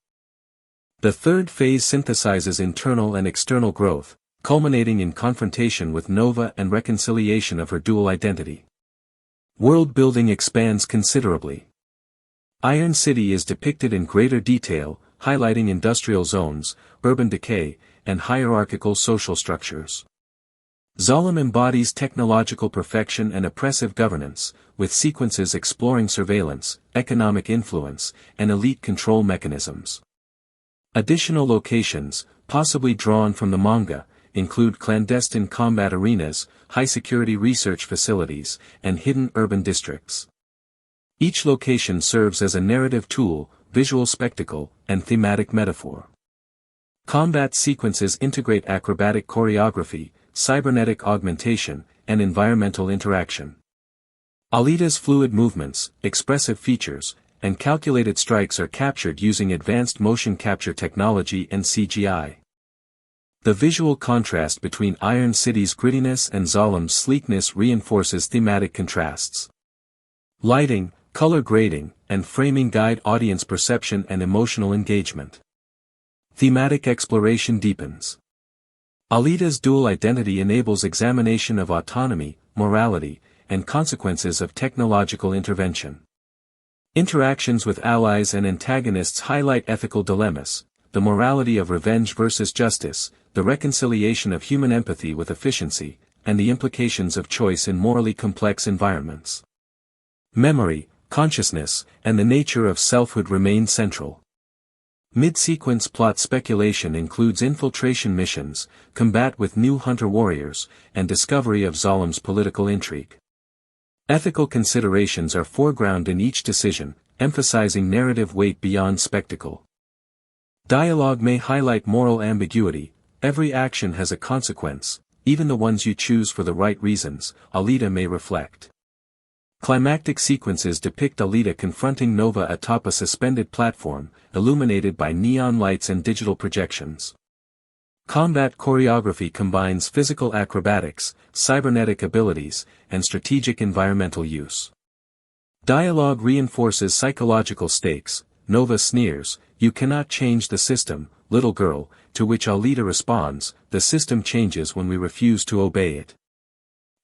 The third phase synthesizes internal and external growth, culminating in confrontation with Nova and reconciliation of her dual identity. World-building expands considerably. Iron City is depicted in greater detail, highlighting industrial zones, urban decay, and hierarchical social structures. Zolom embodies technological perfection and oppressive governance, with sequences exploring surveillance, economic influence, and elite control mechanisms. Additional locations, possibly drawn from the manga, include clandestine combat arenas, high-security research facilities, and hidden urban districts. Each location serves as a narrative tool, visual spectacle, and thematic metaphor. Combat sequences integrate acrobatic choreography, cybernetic augmentation, and environmental interaction. Alita's fluid movements, expressive features, and calculated strikes are captured using advanced motion capture technology and CGI. The visual contrast between Iron City's grittiness and Zolom's sleekness reinforces thematic contrasts. Lighting, color grading, and framing guide audience perception and emotional engagement. Thematic exploration deepens. Alita's dual identity enables examination of autonomy, morality, and consequences of technological intervention. Interactions with allies and antagonists highlight ethical dilemmas, the morality of revenge versus justice, the reconciliation of human empathy with efficiency, and the implications of choice in morally complex environments. Memory, consciousness, and the nature of selfhood remain central. Mid-sequence plot speculation includes infiltration missions, combat with new hunter-warriors, and discovery of Zolom's political intrigue. Ethical considerations are foreground in each decision, emphasizing narrative weight beyond spectacle. Dialogue may highlight moral ambiguity. Every action has a consequence, even the ones you choose for the right reasons, Alita may reflect. Climactic sequences depict Alita confronting Nova atop a suspended platform, illuminated by neon lights and digital projections. Combat choreography combines physical acrobatics, cybernetic abilities, and strategic environmental use. Dialogue reinforces psychological stakes. Nova sneers, "You cannot change the system, little girl," to which Alita responds, "The system changes when we refuse to obey it."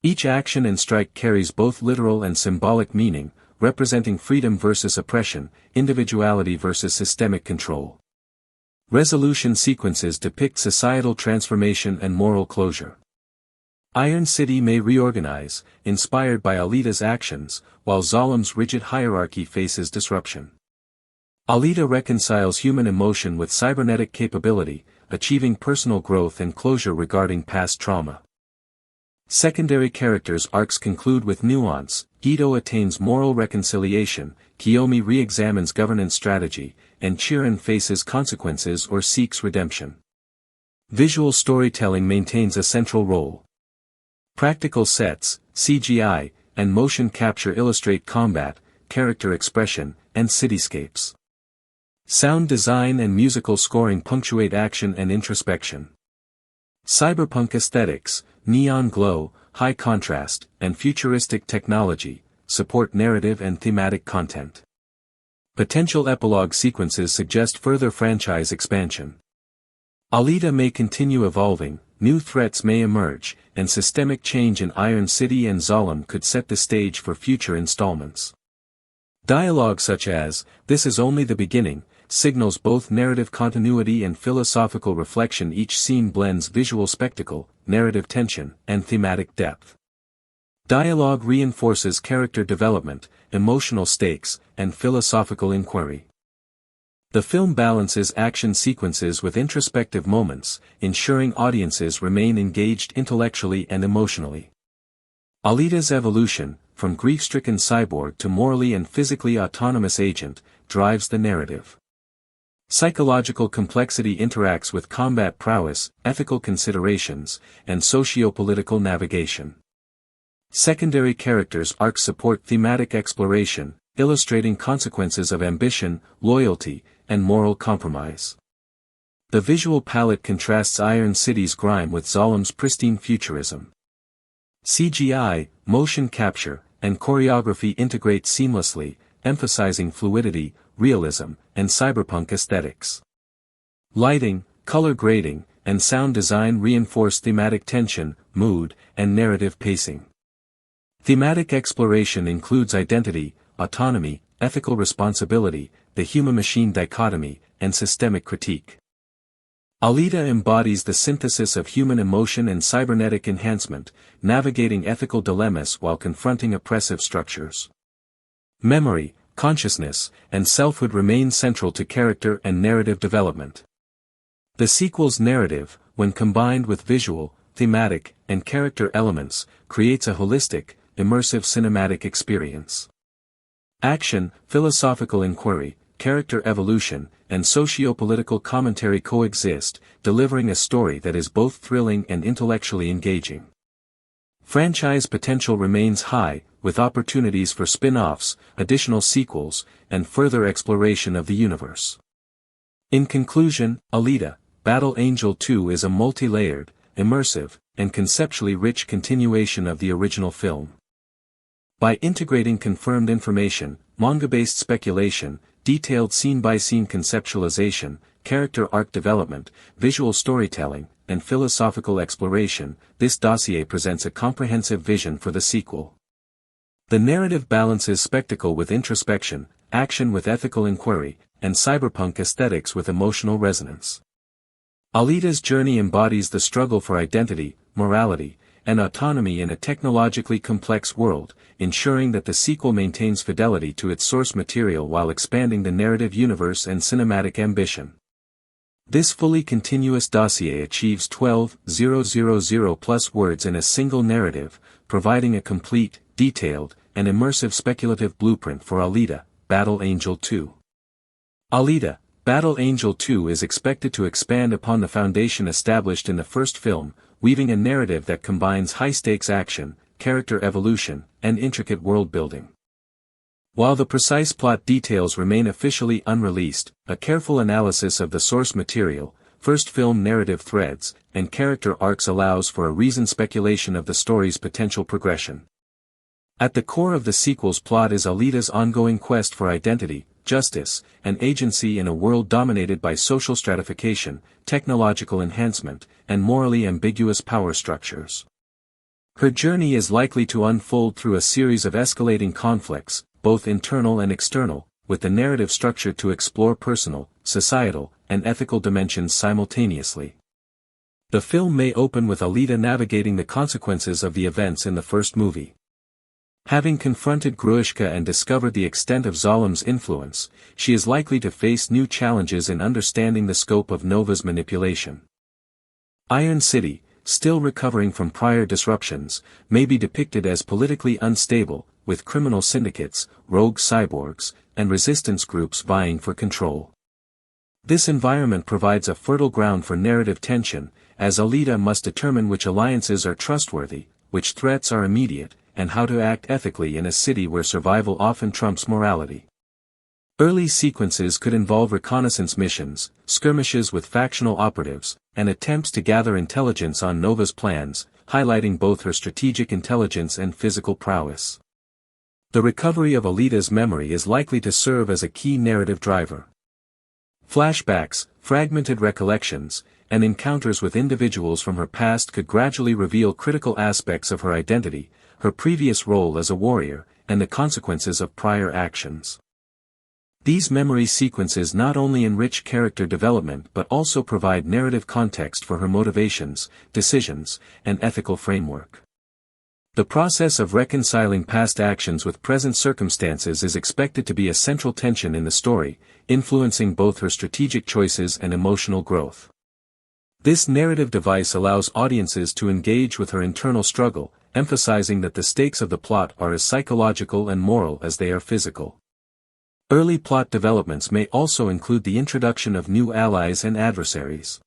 Each action and strike carries both literal and symbolic meaning, representing freedom versus oppression, individuality versus systemic control. Resolution sequences depict societal transformation and moral closure. Iron City may reorganize, inspired by Alita's actions, while Zolom's rigid hierarchy faces disruption. Alita reconciles human emotion with cybernetic capability, achieving personal growth and closure regarding past trauma. Secondary characters' arcs conclude with nuance. Guido attains moral reconciliation, Kiyomi re-examines governance strategy, and Chiron faces consequences or seeks redemption. Visual storytelling maintains a central role. Practical sets, CGI, and motion capture illustrate combat, character expression, and cityscapes. Sound design and musical scoring punctuate action and introspection. Cyberpunk aesthetics, neon glow, high contrast, and futuristic technology, support narrative and thematic content. Potential epilogue sequences suggest further franchise expansion. Alita may continue evolving, new threats may emerge, and systemic change in Iron City and Zolom could set the stage for future installments. Dialogue such as, "This is only the beginning," signals both narrative continuity and philosophical reflection. Each scene blends visual spectacle, narrative tension, and thematic depth. Dialogue reinforces character development, emotional stakes, and philosophical inquiry. The film balances action sequences with introspective moments, ensuring audiences remain engaged intellectually and emotionally. Alita's evolution, from grief-stricken cyborg to morally and physically autonomous agent, drives the narrative. Psychological complexity interacts with combat prowess, ethical considerations, and socio-political navigation. Secondary characters' arcs support thematic exploration, illustrating consequences of ambition, loyalty, and moral compromise. The visual palette contrasts Iron City's grime with Zolom's pristine futurism. CGI, motion capture, and choreography integrate seamlessly, emphasizing fluidity, realism, and cyberpunk aesthetics. Lighting, color grading, and sound design reinforce thematic tension, mood, and narrative pacing. Thematic exploration includes identity, autonomy, ethical responsibility, the human-machine dichotomy, and systemic critique. Alita embodies the synthesis of human emotion and cybernetic enhancement, navigating ethical dilemmas while confronting oppressive structures. Memory, consciousness, and selfhood remain central to character and narrative development. The sequel's narrative, when combined with visual, thematic, and character elements, creates a holistic, immersive cinematic experience. Action, philosophical inquiry, character evolution, and socio-political commentary coexist, delivering a story that is both thrilling and intellectually engaging. Franchise potential remains high, with opportunities for spin-offs, additional sequels, and further exploration of the universe. In conclusion, Alita, Battle Angel 2 is a multi-layered, immersive, and conceptually rich continuation of the original film. By integrating confirmed information, manga-based speculation, detailed scene-by-scene conceptualization, character arc development, visual storytelling, and philosophical exploration, this dossier presents a comprehensive vision for the sequel. The narrative balances spectacle with introspection, action with ethical inquiry, and cyberpunk aesthetics with emotional resonance. Alita's journey embodies the struggle for identity, morality, and autonomy in a technologically complex world, ensuring that the sequel maintains fidelity to its source material while expanding the narrative universe and cinematic ambition. This fully continuous dossier achieves 12,000 plus words in a single narrative, providing a complete, detailed, and immersive speculative blueprint for Alita, Battle Angel 2. Alita, Battle Angel 2 is expected to expand upon the foundation established in the first film, weaving a narrative that combines high-stakes action, character evolution, and intricate world-building. While the precise plot details remain officially unreleased, a careful analysis of the source material, first film narrative threads, and character arcs allows for a reasoned speculation of the story's potential progression. At the core of the sequel's plot is Alita's ongoing quest for identity, justice, and agency in a world dominated by social stratification, technological enhancement, and morally ambiguous power structures. Her journey is likely to unfold through a series of escalating conflicts, both internal and external, with the narrative structure to explore personal, societal, and ethical dimensions simultaneously. The film may open with Alita navigating the consequences of the events in the first movie. Having confronted Gruishka and discovered the extent of Zolam's influence, she is likely to face new challenges in understanding the scope of Nova's manipulation. Iron City, still recovering from prior disruptions, may be depicted as politically unstable, with criminal syndicates, rogue cyborgs, and resistance groups vying for control. This environment provides a fertile ground for narrative tension, as Alita must determine which alliances are trustworthy, which threats are immediate, and how to act ethically in a city where survival often trumps morality. Early sequences could involve reconnaissance missions, skirmishes with factional operatives, and attempts to gather intelligence on Nova's plans, highlighting both her strategic intelligence and physical prowess. The recovery of Alita's memory is likely to serve as a key narrative driver. Flashbacks, fragmented recollections, and encounters with individuals from her past could gradually reveal critical aspects of her identity, her previous role as a warrior, and the consequences of prior actions. These memory sequences not only enrich character development but also provide narrative context for her motivations, decisions, and ethical framework. The process of reconciling past actions with present circumstances is expected to be a central tension in the story, influencing both her strategic choices and emotional growth. This narrative device allows audiences to engage with her internal struggle, emphasizing that the stakes of the plot are as psychological and moral as they are physical. Early plot developments may also include the introduction of new allies and adversaries.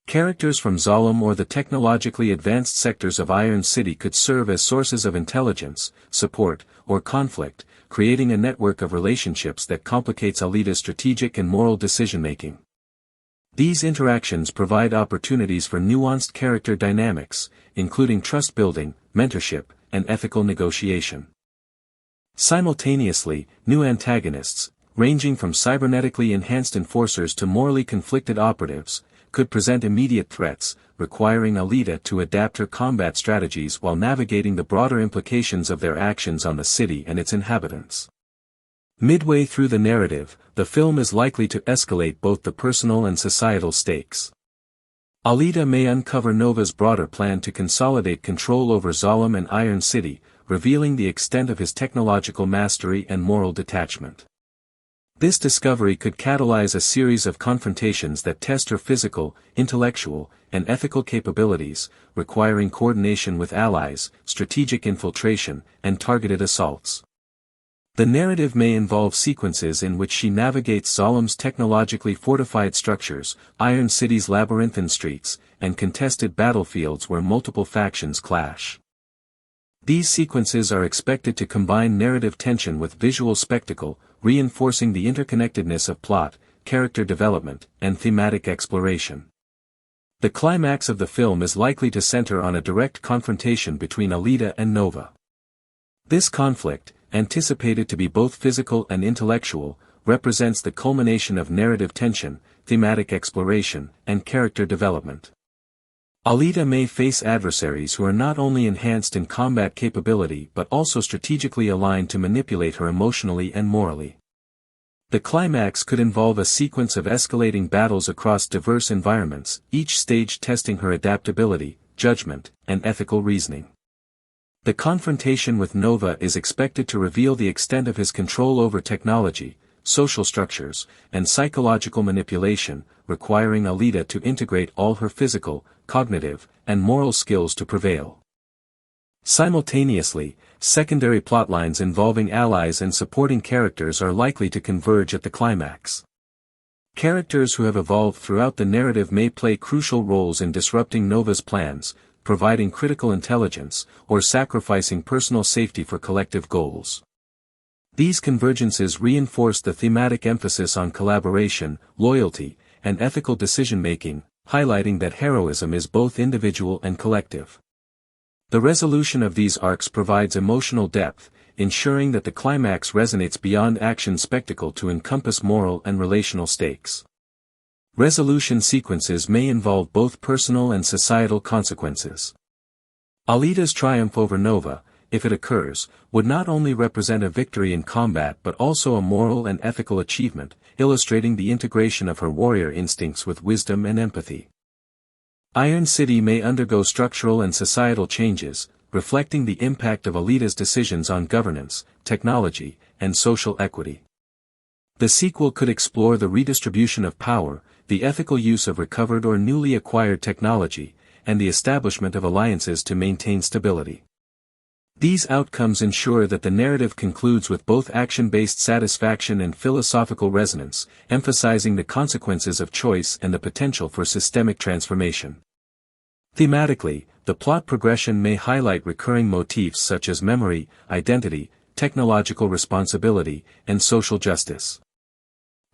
Characters from Zolam or the technologically advanced sectors of Iron City could serve as sources of intelligence, support, or conflict, creating a network of relationships that complicates Alita's strategic and moral decision-making. These interactions provide opportunities for nuanced character dynamics, including trust-building, mentorship, and ethical negotiation. Simultaneously, new antagonists, ranging from cybernetically enhanced enforcers to morally conflicted operatives, could present immediate threats, requiring Alita to adapt her combat strategies while navigating the broader implications of their actions on the city and its inhabitants. Midway through the narrative, the film is likely to escalate both the personal and societal stakes. Alita may uncover Nova's broader plan to consolidate control over Zalem and Iron City, revealing the extent of his technological mastery and moral detachment. This discovery could catalyze a series of confrontations that test her physical, intellectual, and ethical capabilities, requiring coordination with allies, strategic infiltration, and targeted assaults. The narrative may involve sequences in which she navigates Zalem's technologically fortified structures, Iron City's labyrinthine streets, and contested battlefields where multiple factions clash. These sequences are expected to combine narrative tension with visual spectacle, reinforcing the interconnectedness of plot, character development, and thematic exploration. The climax of the film is likely to center on a direct confrontation between Alita and Nova. This conflict, anticipated to be both physical and intellectual, represents the culmination of narrative tension, thematic exploration, and character development. Alita may face adversaries who are not only enhanced in combat capability but also strategically aligned to manipulate her emotionally and morally. The climax could involve a sequence of escalating battles across diverse environments, each stage testing her adaptability, judgment, and ethical reasoning. The confrontation with Nova is expected to reveal the extent of his control over technology, social structures, and psychological manipulation, requiring Alita to integrate all her physical, cognitive, and moral skills to prevail. Simultaneously, secondary plotlines involving allies and supporting characters are likely to converge at the climax. Characters who have evolved throughout the narrative may play crucial roles in disrupting Nova's plans, providing critical intelligence, or sacrificing personal safety for collective goals. These convergences reinforce the thematic emphasis on collaboration, loyalty, and ethical decision-making, highlighting that heroism is both individual and collective. The resolution of these arcs provides emotional depth, ensuring that the climax resonates beyond action spectacle to encompass moral and relational stakes. Resolution sequences may involve both personal and societal consequences. Alita's triumph over Nova, if it occurs, would not only represent a victory in combat but also a moral and ethical achievement, illustrating the integration of her warrior instincts with wisdom and empathy. Iron City may undergo structural and societal changes, reflecting the impact of Alita's decisions on governance, technology, and social equity. The sequel could explore the redistribution of power, the ethical use of recovered or newly acquired technology, and the establishment of alliances to maintain stability. These outcomes ensure that the narrative concludes with both action-based satisfaction and philosophical resonance, emphasizing the consequences of choice and the potential for systemic transformation. Thematically, the plot progression may highlight recurring motifs such as memory, identity, technological responsibility, and social justice.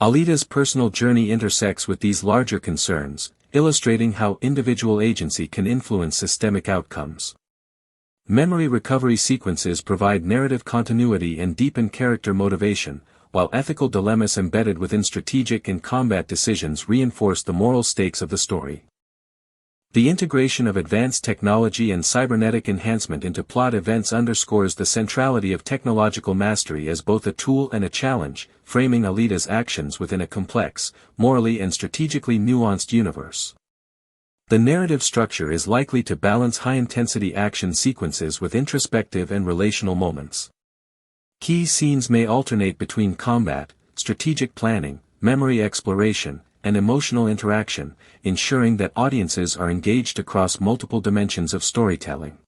Alita's personal journey intersects with these larger concerns, illustrating how individual agency can influence systemic outcomes. Memory recovery sequences provide narrative continuity and deepen character motivation, while ethical dilemmas embedded within strategic and combat decisions reinforce the moral stakes of the story. The integration of advanced technology and cybernetic enhancement into plot events underscores the centrality of technological mastery as both a tool and a challenge, framing Alita's actions within a complex, morally and strategically nuanced universe. The narrative structure is likely to balance high-intensity action sequences with introspective and relational moments. Key scenes may alternate between combat, strategic planning, memory exploration, and emotional interaction, ensuring that audiences are engaged across multiple dimensions of storytelling.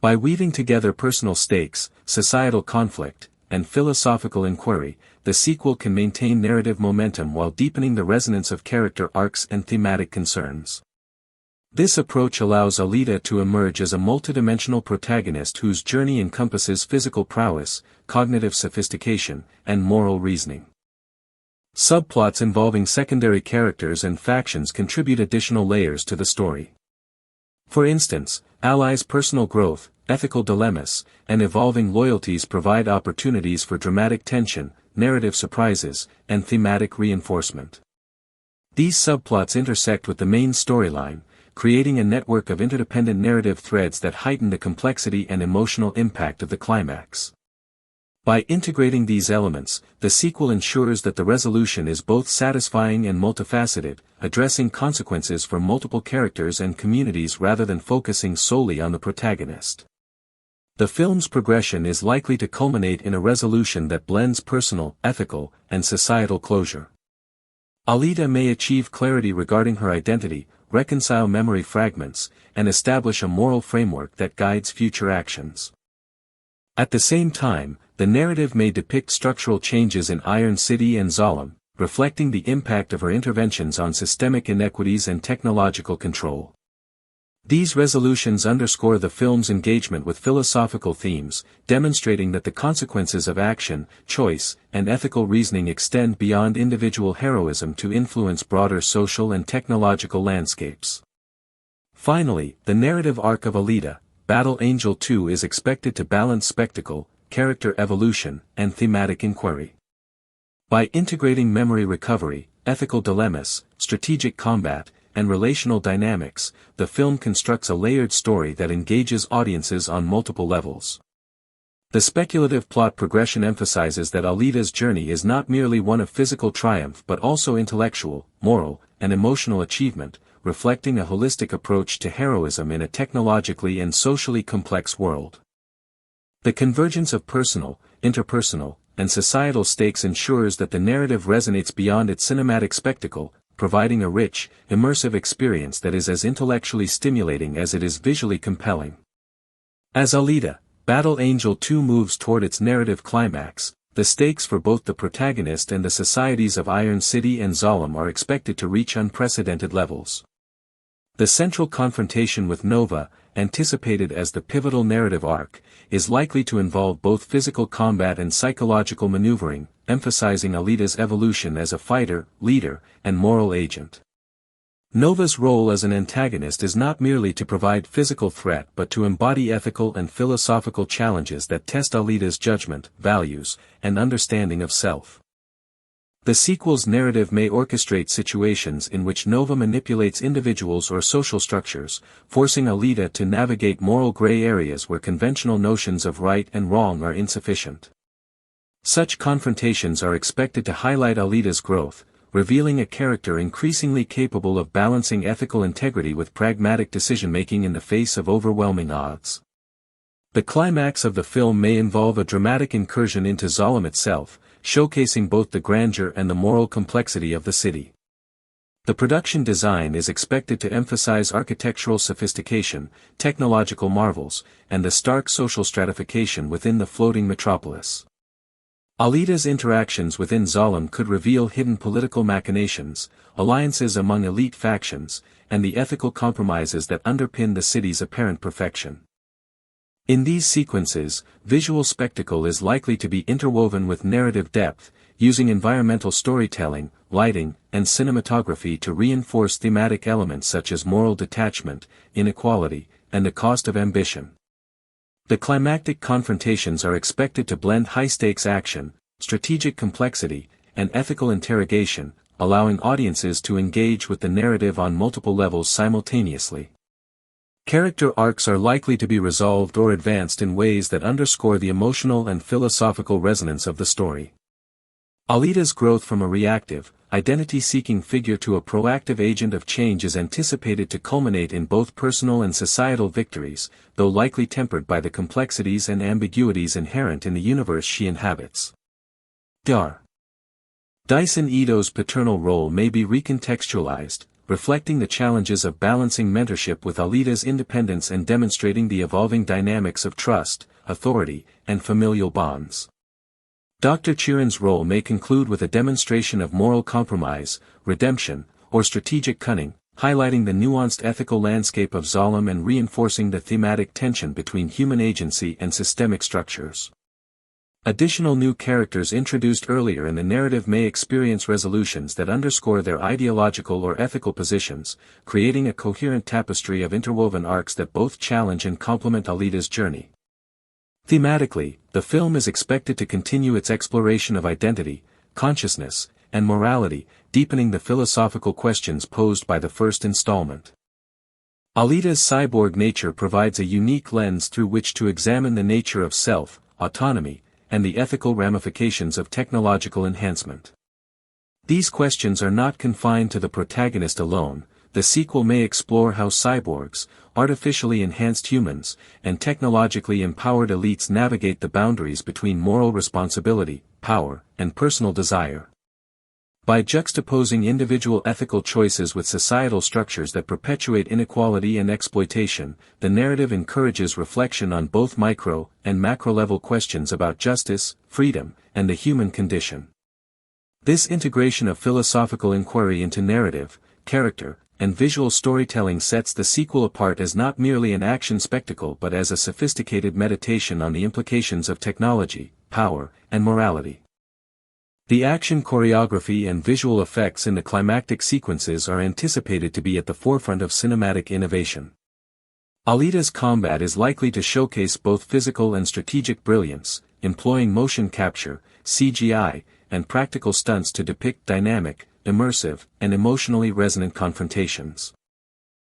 By weaving together personal stakes, societal conflict, and philosophical inquiry, the sequel can maintain narrative momentum while deepening the resonance of character arcs and thematic concerns. This approach allows Alita to emerge as a multidimensional protagonist whose journey encompasses physical prowess, cognitive sophistication, and moral reasoning. Subplots involving secondary characters and factions contribute additional layers to the story. For instance, allies' personal growth, ethical dilemmas, and evolving loyalties provide opportunities for dramatic tension, narrative surprises, and thematic reinforcement. These subplots intersect with the main storyline, creating a network of interdependent narrative threads that heighten the complexity and emotional impact of the climax. By integrating these elements, the sequel ensures that the resolution is both satisfying and multifaceted, addressing consequences for multiple characters and communities rather than focusing solely on the protagonist. The film's progression is likely to culminate in a resolution that blends personal, ethical, and societal closure. Alita may achieve clarity regarding her identity, reconcile memory fragments, and establish a moral framework that guides future actions. At the same time, the narrative may depict structural changes in Iron City and Zalem, reflecting the impact of her interventions on systemic inequities and technological control. These resolutions underscore the film's engagement with philosophical themes, demonstrating that the consequences of action, choice, and ethical reasoning extend beyond individual heroism to influence broader social and technological landscapes. Finally, the narrative arc of Alita, Battle Angel 2 is expected to balance spectacle, character evolution, and thematic inquiry. By integrating memory recovery, ethical dilemmas, strategic combat, and relational dynamics, the film constructs a layered story that engages audiences on multiple levels. The speculative plot progression emphasizes that Alita's journey is not merely one of physical triumph but also intellectual, moral, and emotional achievement, reflecting a holistic approach to heroism in a technologically and socially complex world. The convergence of personal, interpersonal, and societal stakes ensures that the narrative resonates beyond its cinematic spectacle, providing a rich, immersive experience that is as intellectually stimulating as it is visually compelling. As Alita, Battle Angel 2 moves toward its narrative climax, the stakes for both the protagonist and the societies of Iron City and Zalem are expected to reach unprecedented levels. The central confrontation with Nova, anticipated as the pivotal narrative arc, is likely to involve both physical combat and psychological maneuvering, emphasizing Alita's evolution as a fighter, leader, and moral agent. Nova's role as an antagonist is not merely to provide physical threat but to embody ethical and philosophical challenges that test Alita's judgment, values, and understanding of self. The sequel's narrative may orchestrate situations in which Nova manipulates individuals or social structures, forcing Alita to navigate moral gray areas where conventional notions of right and wrong are insufficient. Such confrontations are expected to highlight Alita's growth, revealing a character increasingly capable of balancing ethical integrity with pragmatic decision-making in the face of overwhelming odds. The climax of the film may involve a dramatic incursion into Zalem itself, showcasing both the grandeur and the moral complexity of the city. The production design is expected to emphasize architectural sophistication, technological marvels, and the stark social stratification within the floating metropolis. Alita's interactions within Zalem could reveal hidden political machinations, alliances among elite factions, and the ethical compromises that underpin the city's apparent perfection. In these sequences, visual spectacle is likely to be interwoven with narrative depth, using environmental storytelling, lighting, and cinematography to reinforce thematic elements such as moral detachment, inequality, and the cost of ambition. The climactic confrontations are expected to blend high-stakes action, strategic complexity, and ethical interrogation, allowing audiences to engage with the narrative on multiple levels simultaneously. Character arcs are likely to be resolved or advanced in ways that underscore the emotional and philosophical resonance of the story. Alita's growth from a reactive, identity-seeking figure to a proactive agent of change is anticipated to culminate in both personal and societal victories, though likely tempered by the complexities and ambiguities inherent in the universe she inhabits. Dr. Dyson Ito's paternal role may be recontextualized, reflecting the challenges of balancing mentorship with Alita's independence and demonstrating the evolving dynamics of trust, authority, and familial bonds. Dr. Chiron's role may conclude with a demonstration of moral compromise, redemption, or strategic cunning, highlighting the nuanced ethical landscape of Zalem and reinforcing the thematic tension between human agency and systemic structures. Additional new characters introduced earlier in the narrative may experience resolutions that underscore their ideological or ethical positions, creating a coherent tapestry of interwoven arcs that both challenge and complement Alita's journey. Thematically, the film is expected to continue its exploration of identity, consciousness, and morality, deepening the philosophical questions posed by the first installment. Alita's cyborg nature provides a unique lens through which to examine the nature of self, autonomy, and the ethical ramifications of technological enhancement. These questions are not confined to the protagonist alone. The sequel may explore how cyborgs, artificially enhanced humans, and technologically empowered elites navigate the boundaries between moral responsibility, power, and personal desire. By juxtaposing individual ethical choices with societal structures that perpetuate inequality and exploitation, the narrative encourages reflection on both micro and macro-level questions about justice, freedom, and the human condition. This integration of philosophical inquiry into narrative, character, and visual storytelling sets the sequel apart as not merely an action spectacle but as a sophisticated meditation on the implications of technology, power, and morality. The action choreography and visual effects in the climactic sequences are anticipated to be at the forefront of cinematic innovation. Alita's combat is likely to showcase both physical and strategic brilliance, employing motion capture, CGI, and practical stunts to depict dynamic, immersive, and emotionally resonant confrontations.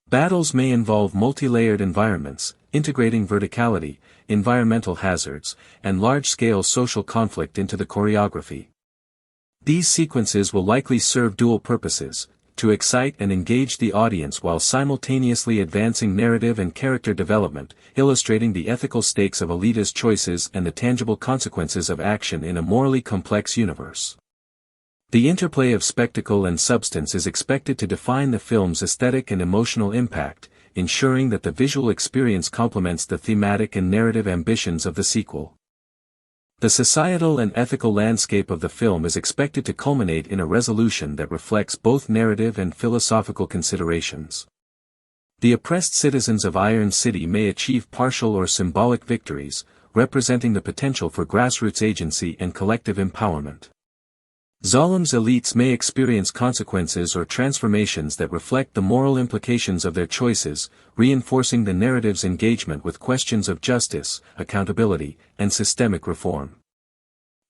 Battles may involve multi-layered environments, integrating verticality, environmental hazards, and large-scale social conflict into the choreography. These sequences will likely serve dual purposes, to excite and engage the audience while simultaneously advancing narrative and character development, illustrating the ethical stakes of Alita's choices and the tangible consequences of action in a morally complex universe. The interplay of spectacle and substance is expected to define the film's aesthetic and emotional impact, ensuring that the visual experience complements the thematic and narrative ambitions of the sequel. The societal and ethical landscape of the film is expected to culminate in a resolution that reflects both narrative and philosophical considerations. The oppressed citizens of Iron City may achieve partial or symbolic victories, representing the potential for grassroots agency and collective empowerment. Zolom's elites may experience consequences or transformations that reflect the moral implications of their choices, reinforcing the narrative's engagement with questions of justice, accountability, and systemic reform.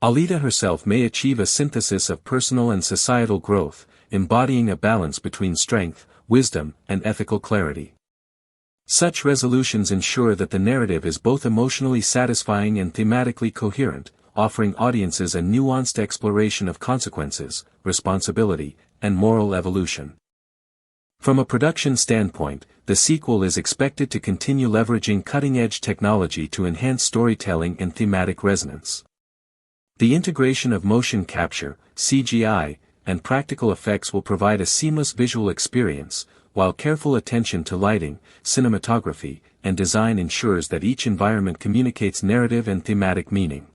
Alita herself may achieve a synthesis of personal and societal growth, embodying a balance between strength, wisdom, and ethical clarity. Such resolutions ensure that the narrative is both emotionally satisfying and thematically coherent, offering audiences a nuanced exploration of consequences, responsibility, and moral evolution. From a production standpoint, the sequel is expected to continue leveraging cutting-edge technology to enhance storytelling and thematic resonance. The integration of motion capture, CGI, and practical effects will provide a seamless visual experience, while careful attention to lighting, cinematography, and design ensures that each environment communicates narrative and thematic meaning.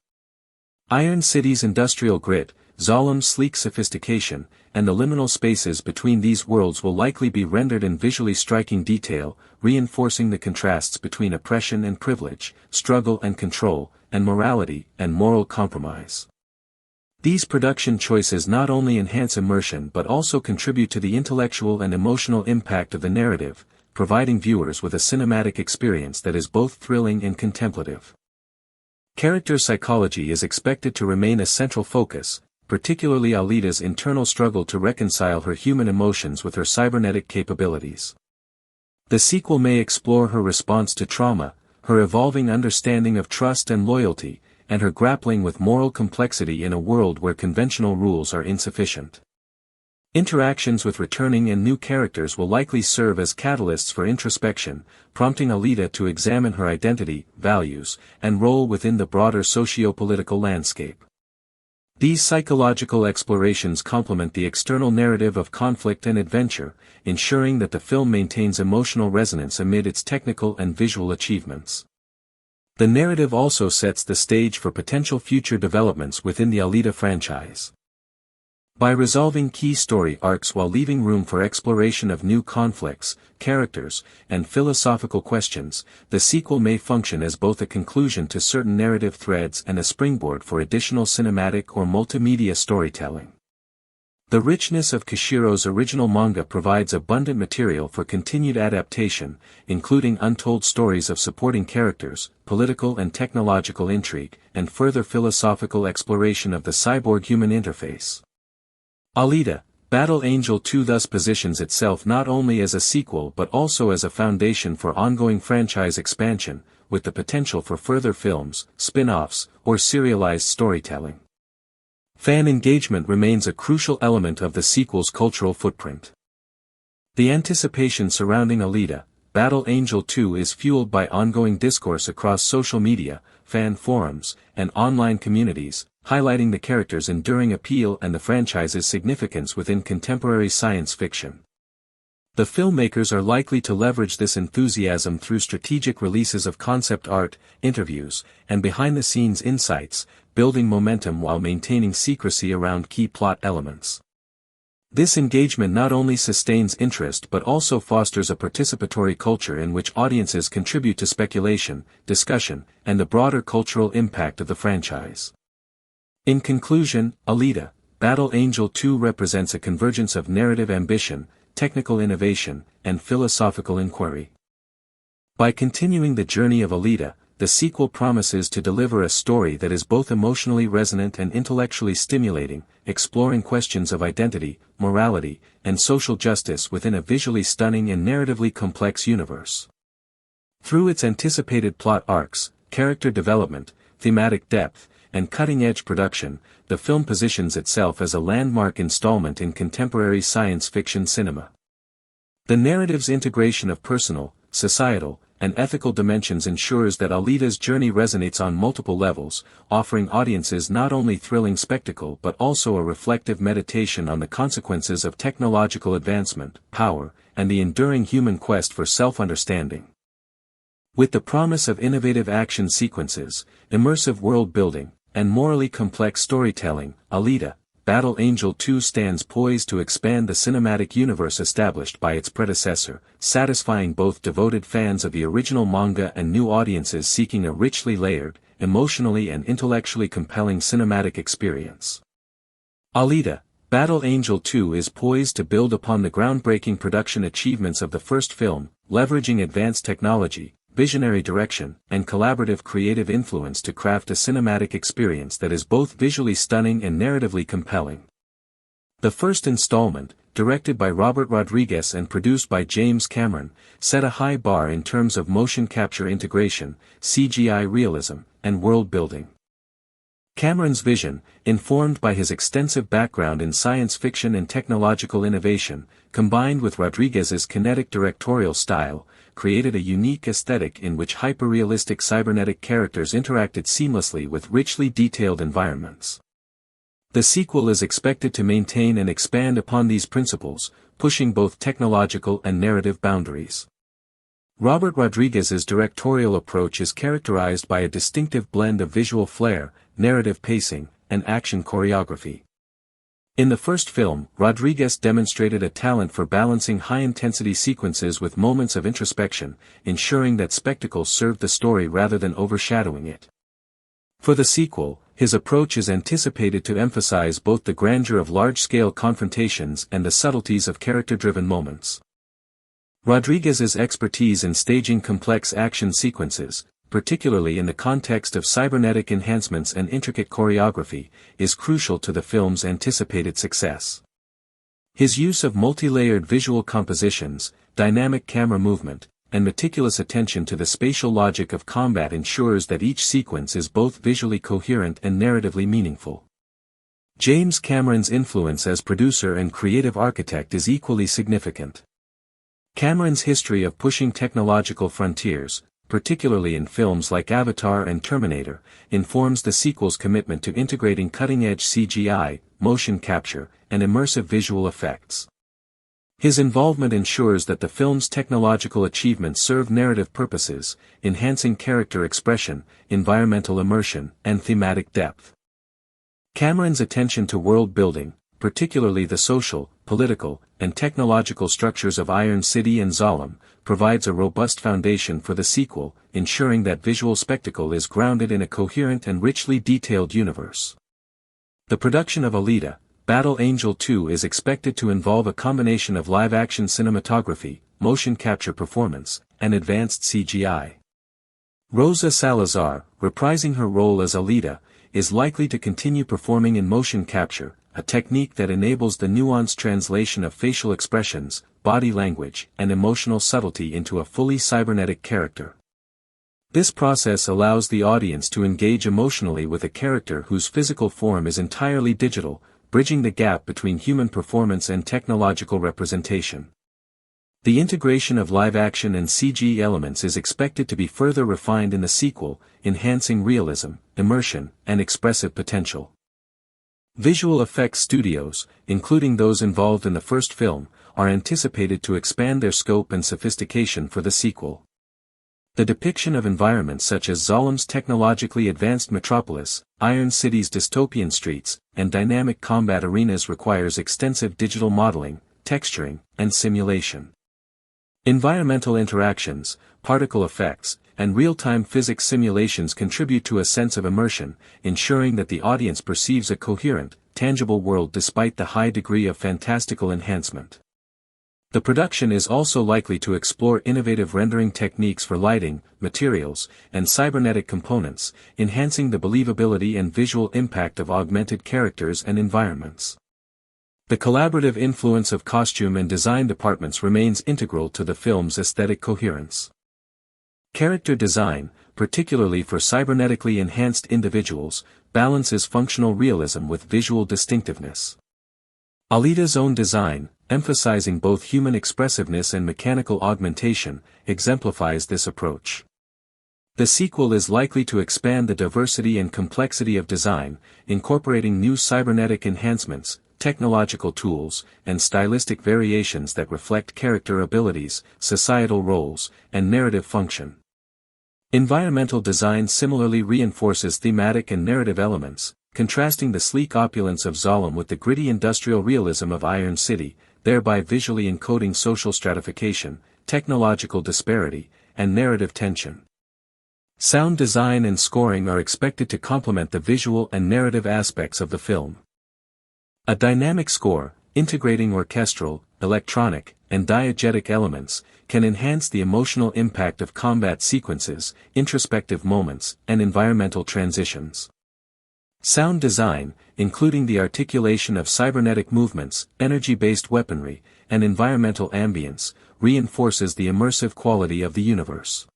Iron City's industrial grit, Zolom's sleek sophistication, and the liminal spaces between these worlds will likely be rendered in visually striking detail, reinforcing the contrasts between oppression and privilege, struggle and control, and morality and moral compromise. These production choices not only enhance immersion but also contribute to the intellectual and emotional impact of the narrative, providing viewers with a cinematic experience that is both thrilling and contemplative. Character psychology is expected to remain a central focus, particularly Alita's internal struggle to reconcile her human emotions with her cybernetic capabilities. The sequel may explore her response to trauma, her evolving understanding of trust and loyalty, and her grappling with moral complexity in a world where conventional rules are insufficient. Interactions with returning and new characters will likely serve as catalysts for introspection, prompting Alita to examine her identity, values, and role within the broader socio-political landscape. These psychological explorations complement the external narrative of conflict and adventure, ensuring that the film maintains emotional resonance amid its technical and visual achievements. The narrative also sets the stage for potential future developments within the Alita franchise. By resolving key story arcs while leaving room for exploration of new conflicts, characters, and philosophical questions, the sequel may function as both a conclusion to certain narrative threads and a springboard for additional cinematic or multimedia storytelling. The richness of Kishiro's original manga provides abundant material for continued adaptation, including untold stories of supporting characters, political and technological intrigue, and further philosophical exploration of the cyborg-human interface. Alita, Battle Angel 2 thus positions itself not only as a sequel but also as a foundation for ongoing franchise expansion, with the potential for further films, spin-offs, or serialized storytelling. Fan engagement remains a crucial element of the sequel's cultural footprint. The anticipation surrounding Alita, Battle Angel 2 is fueled by ongoing discourse across social media, fan forums, and online communities, highlighting the character's enduring appeal and the franchise's significance within contemporary science fiction. The filmmakers are likely to leverage this enthusiasm through strategic releases of concept art, interviews, and behind-the-scenes insights, building momentum while maintaining secrecy around key plot elements. This engagement not only sustains interest but also fosters a participatory culture in which audiences contribute to speculation, discussion, and the broader cultural impact of the franchise. In conclusion, Alita, Battle Angel 2 represents a convergence of narrative ambition, technical innovation, and philosophical inquiry. By continuing the journey of Alita, the sequel promises to deliver a story that is both emotionally resonant and intellectually stimulating, exploring questions of identity, morality, and social justice within a visually stunning and narratively complex universe. Through its anticipated plot arcs, character development, thematic depth, and cutting-edge production, the film positions itself as a landmark installment in contemporary science fiction cinema. The narrative's integration of personal, societal, and ethical dimensions ensures that Alita's journey resonates on multiple levels, offering audiences not only thrilling spectacle but also a reflective meditation on the consequences of technological advancement, power, and the enduring human quest for self-understanding. With the promise of innovative action sequences, immersive world-building, and morally complex storytelling, Alita, Battle Angel 2 stands poised to expand the cinematic universe established by its predecessor, satisfying both devoted fans of the original manga and new audiences seeking a richly layered, emotionally and intellectually compelling cinematic experience. Alita, Battle Angel 2 is poised to build upon the groundbreaking production achievements of the first film, leveraging advanced technology, visionary direction, and collaborative creative influence to craft a cinematic experience that is both visually stunning and narratively compelling. The first installment, directed by Robert Rodriguez and produced by James Cameron, set a high bar in terms of motion capture integration, CGI realism, and world building. Cameron's vision, informed by his extensive background in science fiction and technological innovation, combined with Rodriguez's kinetic directorial style, created a unique aesthetic in which hyper-realistic cybernetic characters interacted seamlessly with richly detailed environments. The sequel is expected to maintain and expand upon these principles, pushing both technological and narrative boundaries. Robert Rodriguez's directorial approach is characterized by a distinctive blend of visual flair, narrative pacing, and action choreography. In the first film, Rodriguez demonstrated a talent for balancing high-intensity sequences with moments of introspection, ensuring that spectacle served the story rather than overshadowing it. For the sequel, his approach is anticipated to emphasize both the grandeur of large-scale confrontations and the subtleties of character-driven moments. Rodriguez's expertise in staging complex action sequences, particularly in the context of cybernetic enhancements and intricate choreography, is crucial to the film's anticipated success. His use of multi-layered visual compositions, dynamic camera movement, and meticulous attention to the spatial logic of combat ensures that each sequence is both visually coherent and narratively meaningful. James Cameron's influence as producer and creative architect is equally significant. Cameron's history of pushing technological frontiers, particularly in films like Avatar and Terminator, informs the sequel's commitment to integrating cutting-edge CGI, motion capture, and immersive visual effects. His involvement ensures that the film's technological achievements serve narrative purposes, enhancing character expression, environmental immersion, and thematic depth. Cameron's attention to world building, particularly the social, political, and technological structures of Iron City and Zalem, provides a robust foundation for the sequel, ensuring that visual spectacle is grounded in a coherent and richly detailed universe. The production of Alita, Battle Angel 2 is expected to involve a combination of live-action cinematography, motion capture performance, and advanced CGI. Rosa Salazar, reprising her role as Alita, is likely to continue performing in motion capture, a technique that enables the nuanced translation of facial expressions, body language, and emotional subtlety into a fully cybernetic character. This process allows the audience to engage emotionally with a character whose physical form is entirely digital, bridging the gap between human performance and technological representation. The integration of live-action and CG elements is expected to be further refined in the sequel, enhancing realism, immersion, and expressive potential. Visual effects studios, including those involved in the first film, are anticipated to expand their scope and sophistication for the sequel. The depiction of environments such as Zolam's technologically advanced metropolis, Iron City's dystopian streets, and dynamic combat arenas requires extensive digital modeling, texturing, and simulation. Environmental interactions, particle effects, and real-time physics simulations contribute to a sense of immersion, ensuring that the audience perceives a coherent, tangible world despite the high degree of fantastical enhancement. The production is also likely to explore innovative rendering techniques for lighting, materials, and cybernetic components, enhancing the believability and visual impact of augmented characters and environments. The collaborative influence of costume and design departments remains integral to the film's aesthetic coherence. Character design, particularly for cybernetically enhanced individuals, balances functional realism with visual distinctiveness. Alita's own design, emphasizing both human expressiveness and mechanical augmentation, exemplifies this approach. The sequel is likely to expand the diversity and complexity of design, incorporating new cybernetic enhancements, technological tools, and stylistic variations that reflect character abilities, societal roles, and narrative function. Environmental design similarly reinforces thematic and narrative elements, contrasting the sleek opulence of Zolam with the gritty industrial realism of Iron City, thereby visually encoding social stratification, technological disparity, and narrative tension. Sound design and scoring are expected to complement the visual and narrative aspects of the film. A dynamic score, integrating orchestral, electronic, and diegetic elements, can enhance the emotional impact of combat sequences, introspective moments, and environmental transitions. Sound design, including the articulation of cybernetic movements, energy-based weaponry, and environmental ambience, reinforces the immersive quality of the universe.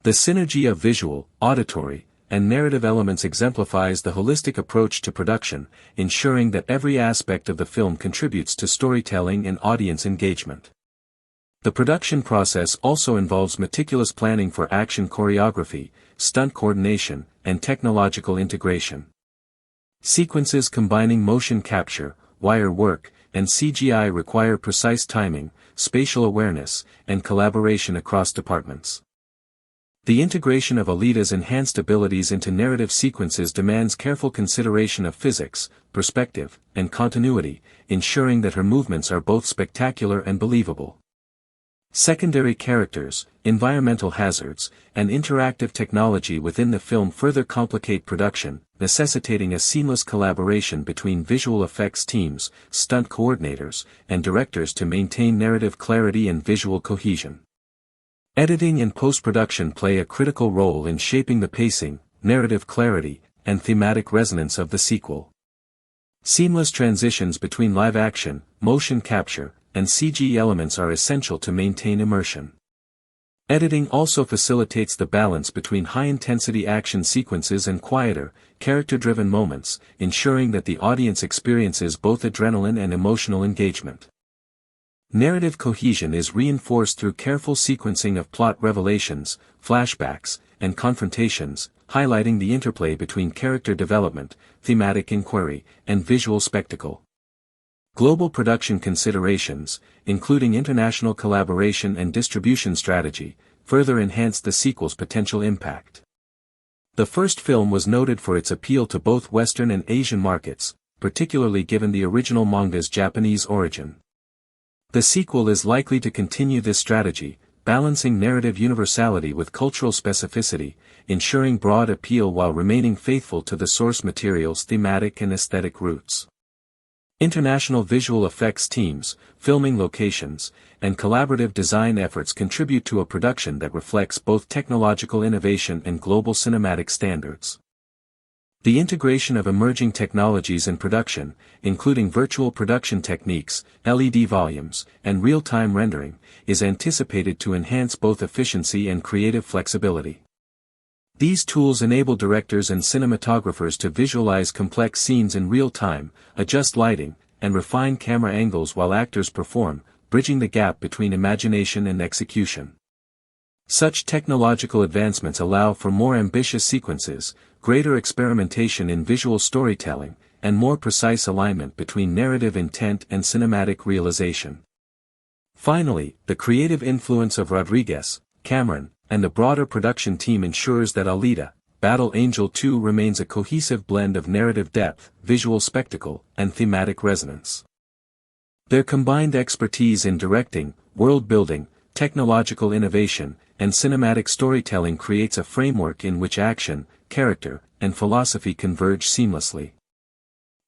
The synergy of visual, auditory, and narrative elements exemplifies the holistic approach to production, ensuring that every aspect of the film contributes to storytelling and audience engagement. The production process also involves meticulous planning for action choreography, stunt coordination, and technological integration. Sequences combining motion capture, wire work, and CGI require precise timing, spatial awareness, and collaboration across departments. The integration of Alita's enhanced abilities into narrative sequences demands careful consideration of physics, perspective, and continuity, ensuring that her movements are both spectacular and believable. Secondary characters, environmental hazards, and interactive technology within the film further complicate production, necessitating a seamless collaboration between visual effects teams, stunt coordinators, and directors to maintain narrative clarity and visual cohesion. Editing and post-production play a critical role in shaping the pacing, narrative clarity, and thematic resonance of the sequel. Seamless transitions between live-action, motion capture, and CG elements are essential to maintain immersion. Editing also facilitates the balance between high-intensity action sequences and quieter, character-driven moments, ensuring that the audience experiences both adrenaline and emotional engagement. Narrative cohesion is reinforced through careful sequencing of plot revelations, flashbacks, and confrontations, highlighting the interplay between character development, thematic inquiry, and visual spectacle. Global production considerations, including international collaboration and distribution strategy, further enhanced the sequel's potential impact. The first film was noted for its appeal to both Western and Asian markets, particularly given the original manga's Japanese origin. The sequel is likely to continue this strategy, balancing narrative universality with cultural specificity, ensuring broad appeal while remaining faithful to the source material's thematic and aesthetic roots. International visual effects teams, filming locations, and collaborative design efforts contribute to a production that reflects both technological innovation and global cinematic standards. The integration of emerging technologies in production, including virtual production techniques, LED volumes, and real-time rendering, is anticipated to enhance both efficiency and creative flexibility. These tools enable directors and cinematographers to visualize complex scenes in real time, adjust lighting, and refine camera angles while actors perform, bridging the gap between imagination and execution. Such technological advancements allow for more ambitious sequences, greater experimentation in visual storytelling, and more precise alignment between narrative intent and cinematic realization. Finally, the creative influence of Rodriguez, Cameron, and the broader production team ensures that Alita, Battle Angel 2 remains a cohesive blend of narrative depth, visual spectacle, and thematic resonance. Their combined expertise in directing, world-building, technological innovation, and cinematic storytelling creates a framework in which action, character, and philosophy converge seamlessly.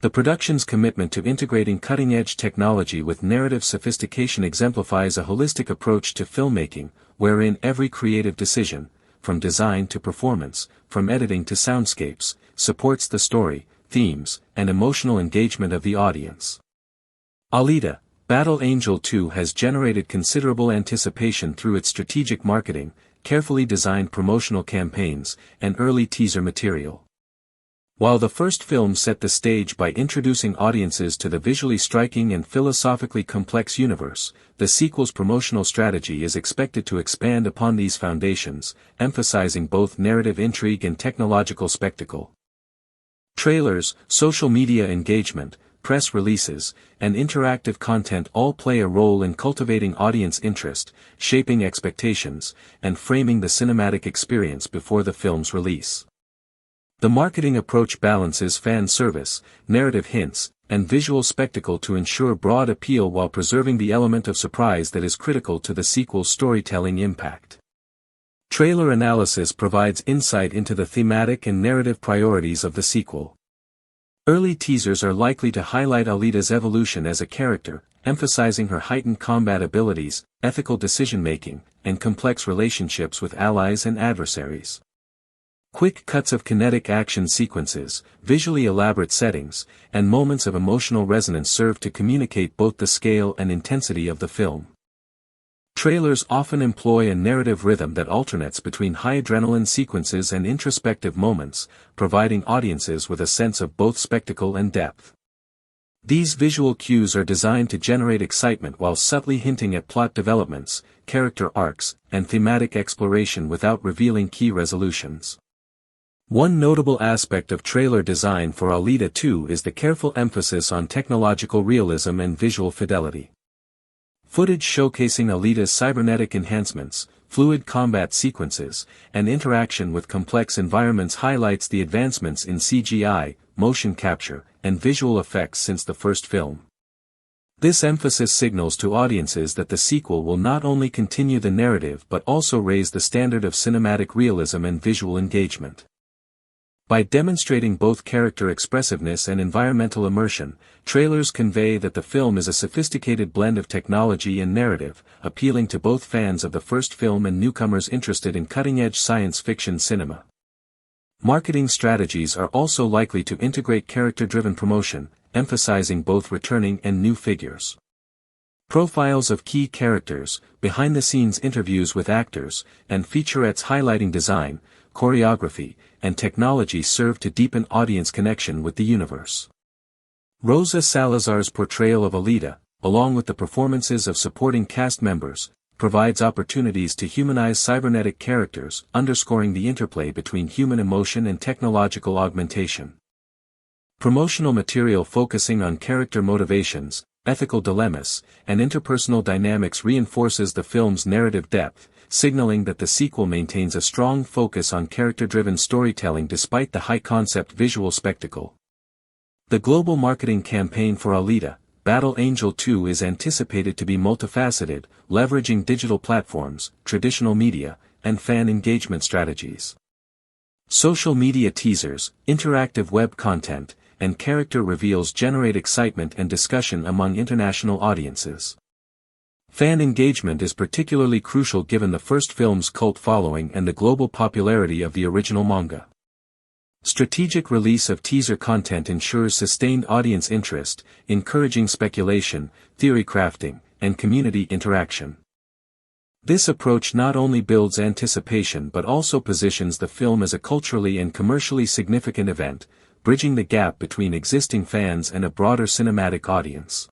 The production's commitment to integrating cutting-edge technology with narrative sophistication exemplifies a holistic approach to filmmaking, wherein every creative decision, from design to performance, from editing to soundscapes, supports the story, themes, and emotional engagement of the audience. Alita, Battle Angel 2 has generated considerable anticipation through its strategic marketing, carefully designed promotional campaigns, and early teaser material. While the first film set the stage by introducing audiences to the visually striking and philosophically complex universe, the sequel's promotional strategy is expected to expand upon these foundations, emphasizing both narrative intrigue and technological spectacle. Trailers, social media engagement, press releases, and interactive content all play a role in cultivating audience interest, shaping expectations, and framing the cinematic experience before the film's release. The marketing approach balances fan service, narrative hints, and visual spectacle to ensure broad appeal while preserving the element of surprise that is critical to the sequel's storytelling impact. Trailer analysis provides insight into the thematic and narrative priorities of the sequel. Early teasers are likely to highlight Alita's evolution as a character, emphasizing her heightened combat abilities, ethical decision-making, and complex relationships with allies and adversaries. Quick cuts of kinetic action sequences, visually elaborate settings, and moments of emotional resonance serve to communicate both the scale and intensity of the film. Trailers often employ a narrative rhythm that alternates between high adrenaline sequences and introspective moments, providing audiences with a sense of both spectacle and depth. These visual cues are designed to generate excitement while subtly hinting at plot developments, character arcs, and thematic exploration without revealing key resolutions. One notable aspect of trailer design for Alita 2 is the careful emphasis on technological realism and visual fidelity. Footage showcasing Alita's cybernetic enhancements, fluid combat sequences, and interaction with complex environments highlights the advancements in CGI, motion capture, and visual effects since the first film. This emphasis signals to audiences that the sequel will not only continue the narrative but also raise the standard of cinematic realism and visual engagement. By demonstrating both character expressiveness and environmental immersion, trailers convey that the film is a sophisticated blend of technology and narrative, appealing to both fans of the first film and newcomers interested in cutting-edge science fiction cinema. Marketing strategies are also likely to integrate character-driven promotion, emphasizing both returning and new figures. Profiles of key characters, behind-the-scenes interviews with actors, and featurettes highlighting design, choreography, and technology serve to deepen audience connection with the universe. Rosa Salazar's portrayal of Alita, along with the performances of supporting cast members, provides opportunities to humanize cybernetic characters, underscoring the interplay between human emotion and technological augmentation. Promotional material focusing on character motivations, ethical dilemmas, and interpersonal dynamics reinforces the film's narrative depth, signaling that the sequel maintains a strong focus on character-driven storytelling despite the high-concept visual spectacle. The global marketing campaign for Alita, Battle Angel 2 is anticipated to be multifaceted, leveraging digital platforms, traditional media, and fan engagement strategies. Social media teasers, interactive web content, and character reveals generate excitement and discussion among international audiences. Fan engagement is particularly crucial given the first film's cult following and the global popularity of the original manga. Strategic release of teaser content ensures sustained audience interest, encouraging speculation, theory crafting, and community interaction. This approach not only builds anticipation but also positions the film as a culturally and commercially significant event, bridging the gap between existing fans and a broader cinematic audience.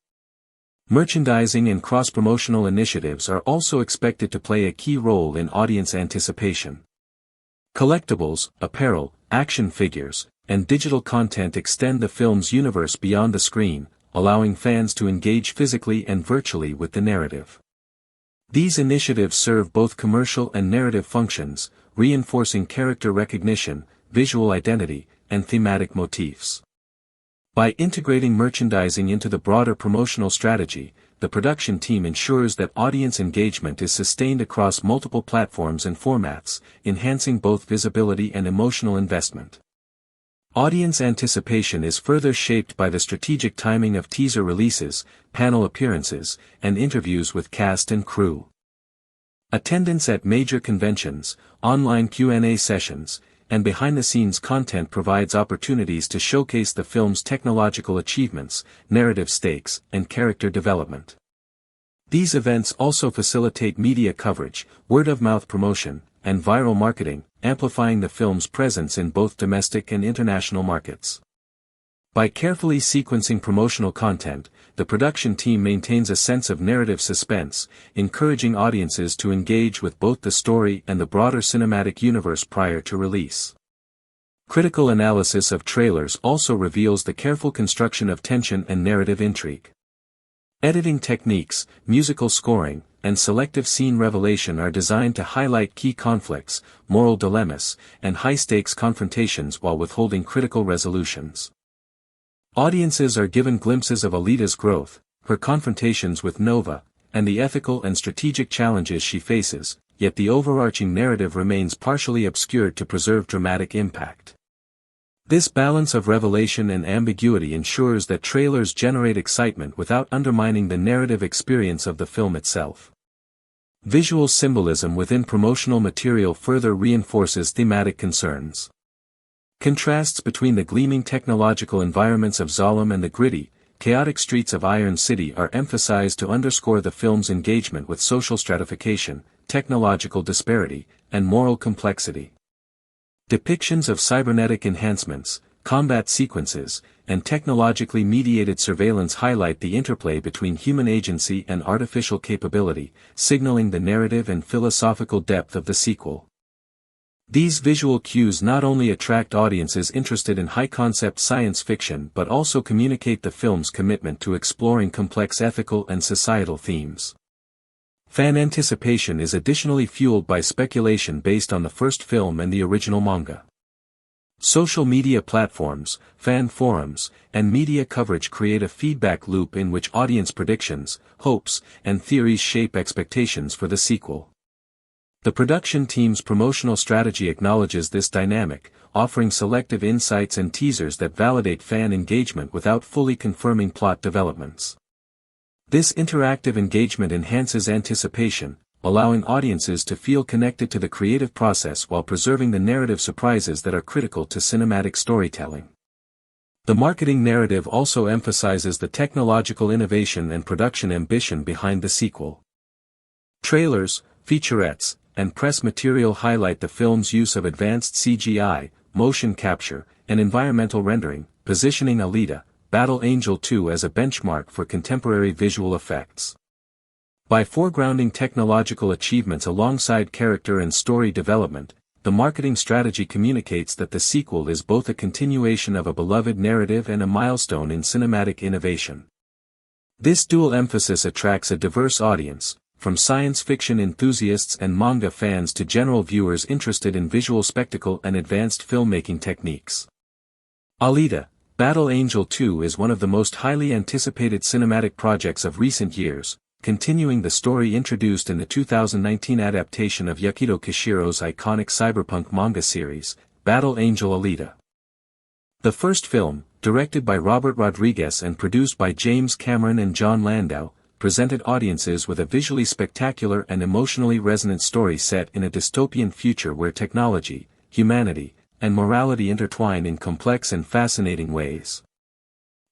Merchandising and cross-promotional initiatives are also expected to play a key role in audience anticipation. Collectibles, apparel, action figures, and digital content extend the film's universe beyond the screen, allowing fans to engage physically and virtually with the narrative. These initiatives serve both commercial and narrative functions, reinforcing character recognition, visual identity, and thematic motifs. By integrating merchandising into the broader promotional strategy, the production team ensures that audience engagement is sustained across multiple platforms and formats, enhancing both visibility and emotional investment. Audience anticipation is further shaped by the strategic timing of teaser releases, panel appearances, and interviews with cast and crew. Attendance at major conventions, online Q&A sessions, and behind-the-scenes content provides opportunities to showcase the film's technological achievements, narrative stakes, and character development. These events also facilitate media coverage, word-of-mouth promotion, and viral marketing, amplifying the film's presence in both domestic and international markets. By carefully sequencing promotional content, the production team maintains a sense of narrative suspense, encouraging audiences to engage with both the story and the broader cinematic universe prior to release. Critical analysis of trailers also reveals the careful construction of tension and narrative intrigue. Editing techniques, musical scoring, and selective scene revelation are designed to highlight key conflicts, moral dilemmas, and high-stakes confrontations while withholding critical resolutions. Audiences are given glimpses of Alita's growth, her confrontations with Nova, and the ethical and strategic challenges she faces, yet the overarching narrative remains partially obscured to preserve dramatic impact. This balance of revelation and ambiguity ensures that trailers generate excitement without undermining the narrative experience of the film itself. Visual symbolism within promotional material further reinforces thematic concerns. Contrasts between the gleaming technological environments of Zalem and the gritty, chaotic streets of Iron City are emphasized to underscore the film's engagement with social stratification, technological disparity, and moral complexity. Depictions of cybernetic enhancements, combat sequences, and technologically mediated surveillance highlight the interplay between human agency and artificial capability, signaling the narrative and philosophical depth of the sequel. These visual cues not only attract audiences interested in high-concept science fiction but also communicate the film's commitment to exploring complex ethical and societal themes. Fan anticipation is additionally fueled by speculation based on the first film and the original manga. Social media platforms, fan forums, and media coverage create a feedback loop in which audience predictions, hopes, and theories shape expectations for the sequel. The production team's promotional strategy acknowledges this dynamic, offering selective insights and teasers that validate fan engagement without fully confirming plot developments. This interactive engagement enhances anticipation, allowing audiences to feel connected to the creative process while preserving the narrative surprises that are critical to cinematic storytelling. The marketing narrative also emphasizes the technological innovation and production ambition behind the sequel. Trailers, featurettes, and press material highlight the film's use of advanced CGI, motion capture, and environmental rendering, positioning Alita, Battle Angel 2 as a benchmark for contemporary visual effects. By foregrounding technological achievements alongside character and story development, the marketing strategy communicates that the sequel is both a continuation of a beloved narrative and a milestone in cinematic innovation. This dual emphasis attracts a diverse audience, from science fiction enthusiasts and manga fans to general viewers interested in visual spectacle and advanced filmmaking techniques. Alita, Battle Angel 2 is one of the most highly anticipated cinematic projects of recent years, continuing the story introduced in the 2019 adaptation of Yukito Kishiro's iconic cyberpunk manga series, Battle Angel Alita. The first film, directed by Robert Rodriguez and produced by James Cameron and John Landau, presented audiences with a visually spectacular and emotionally resonant story set in a dystopian future where technology, humanity, and morality intertwine in complex and fascinating ways.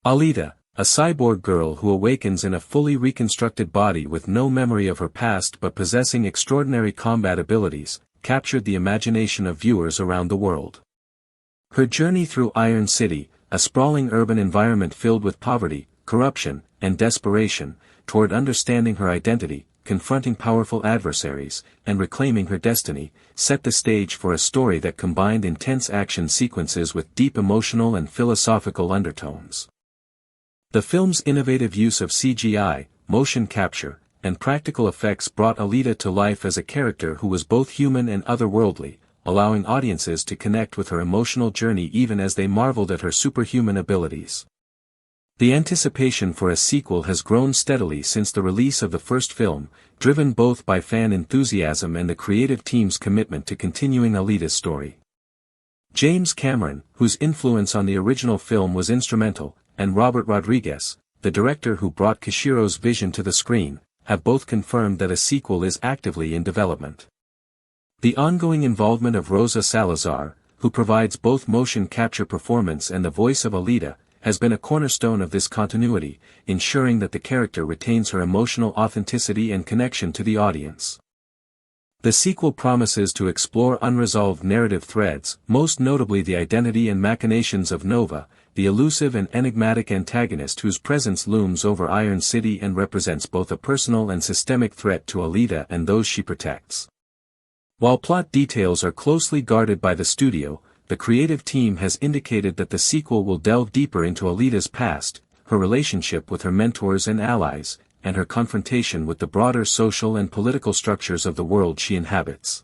Alita, a cyborg girl who awakens in a fully reconstructed body with no memory of her past but possessing extraordinary combat abilities, captured the imagination of viewers around the world. Her journey through Iron City, a sprawling urban environment filled with poverty, corruption, and desperation, toward understanding her identity, confronting powerful adversaries, and reclaiming her destiny, set the stage for a story that combined intense action sequences with deep emotional and philosophical undertones. The film's innovative use of CGI, motion capture, and practical effects brought Alita to life as a character who was both human and otherworldly, allowing audiences to connect with her emotional journey even as they marveled at her superhuman abilities. The anticipation for a sequel has grown steadily since the release of the first film, driven both by fan enthusiasm and the creative team's commitment to continuing Alita's story. James Cameron, whose influence on the original film was instrumental, and Robert Rodriguez, the director who brought Kishiro's vision to the screen, have both confirmed that a sequel is actively in development. The ongoing involvement of Rosa Salazar, who provides both motion capture performance and the voice of Alita, has been a cornerstone of this continuity, ensuring that the character retains her emotional authenticity and connection to the audience. The sequel promises to explore unresolved narrative threads, most notably the identity and machinations of Nova, the elusive and enigmatic antagonist whose presence looms over Iron City and represents both a personal and systemic threat to Alita and those she protects. While plot details are closely guarded by the studio, the creative team has indicated that the sequel will delve deeper into Alita's past, her relationship with her mentors and allies, and her confrontation with the broader social and political structures of the world she inhabits.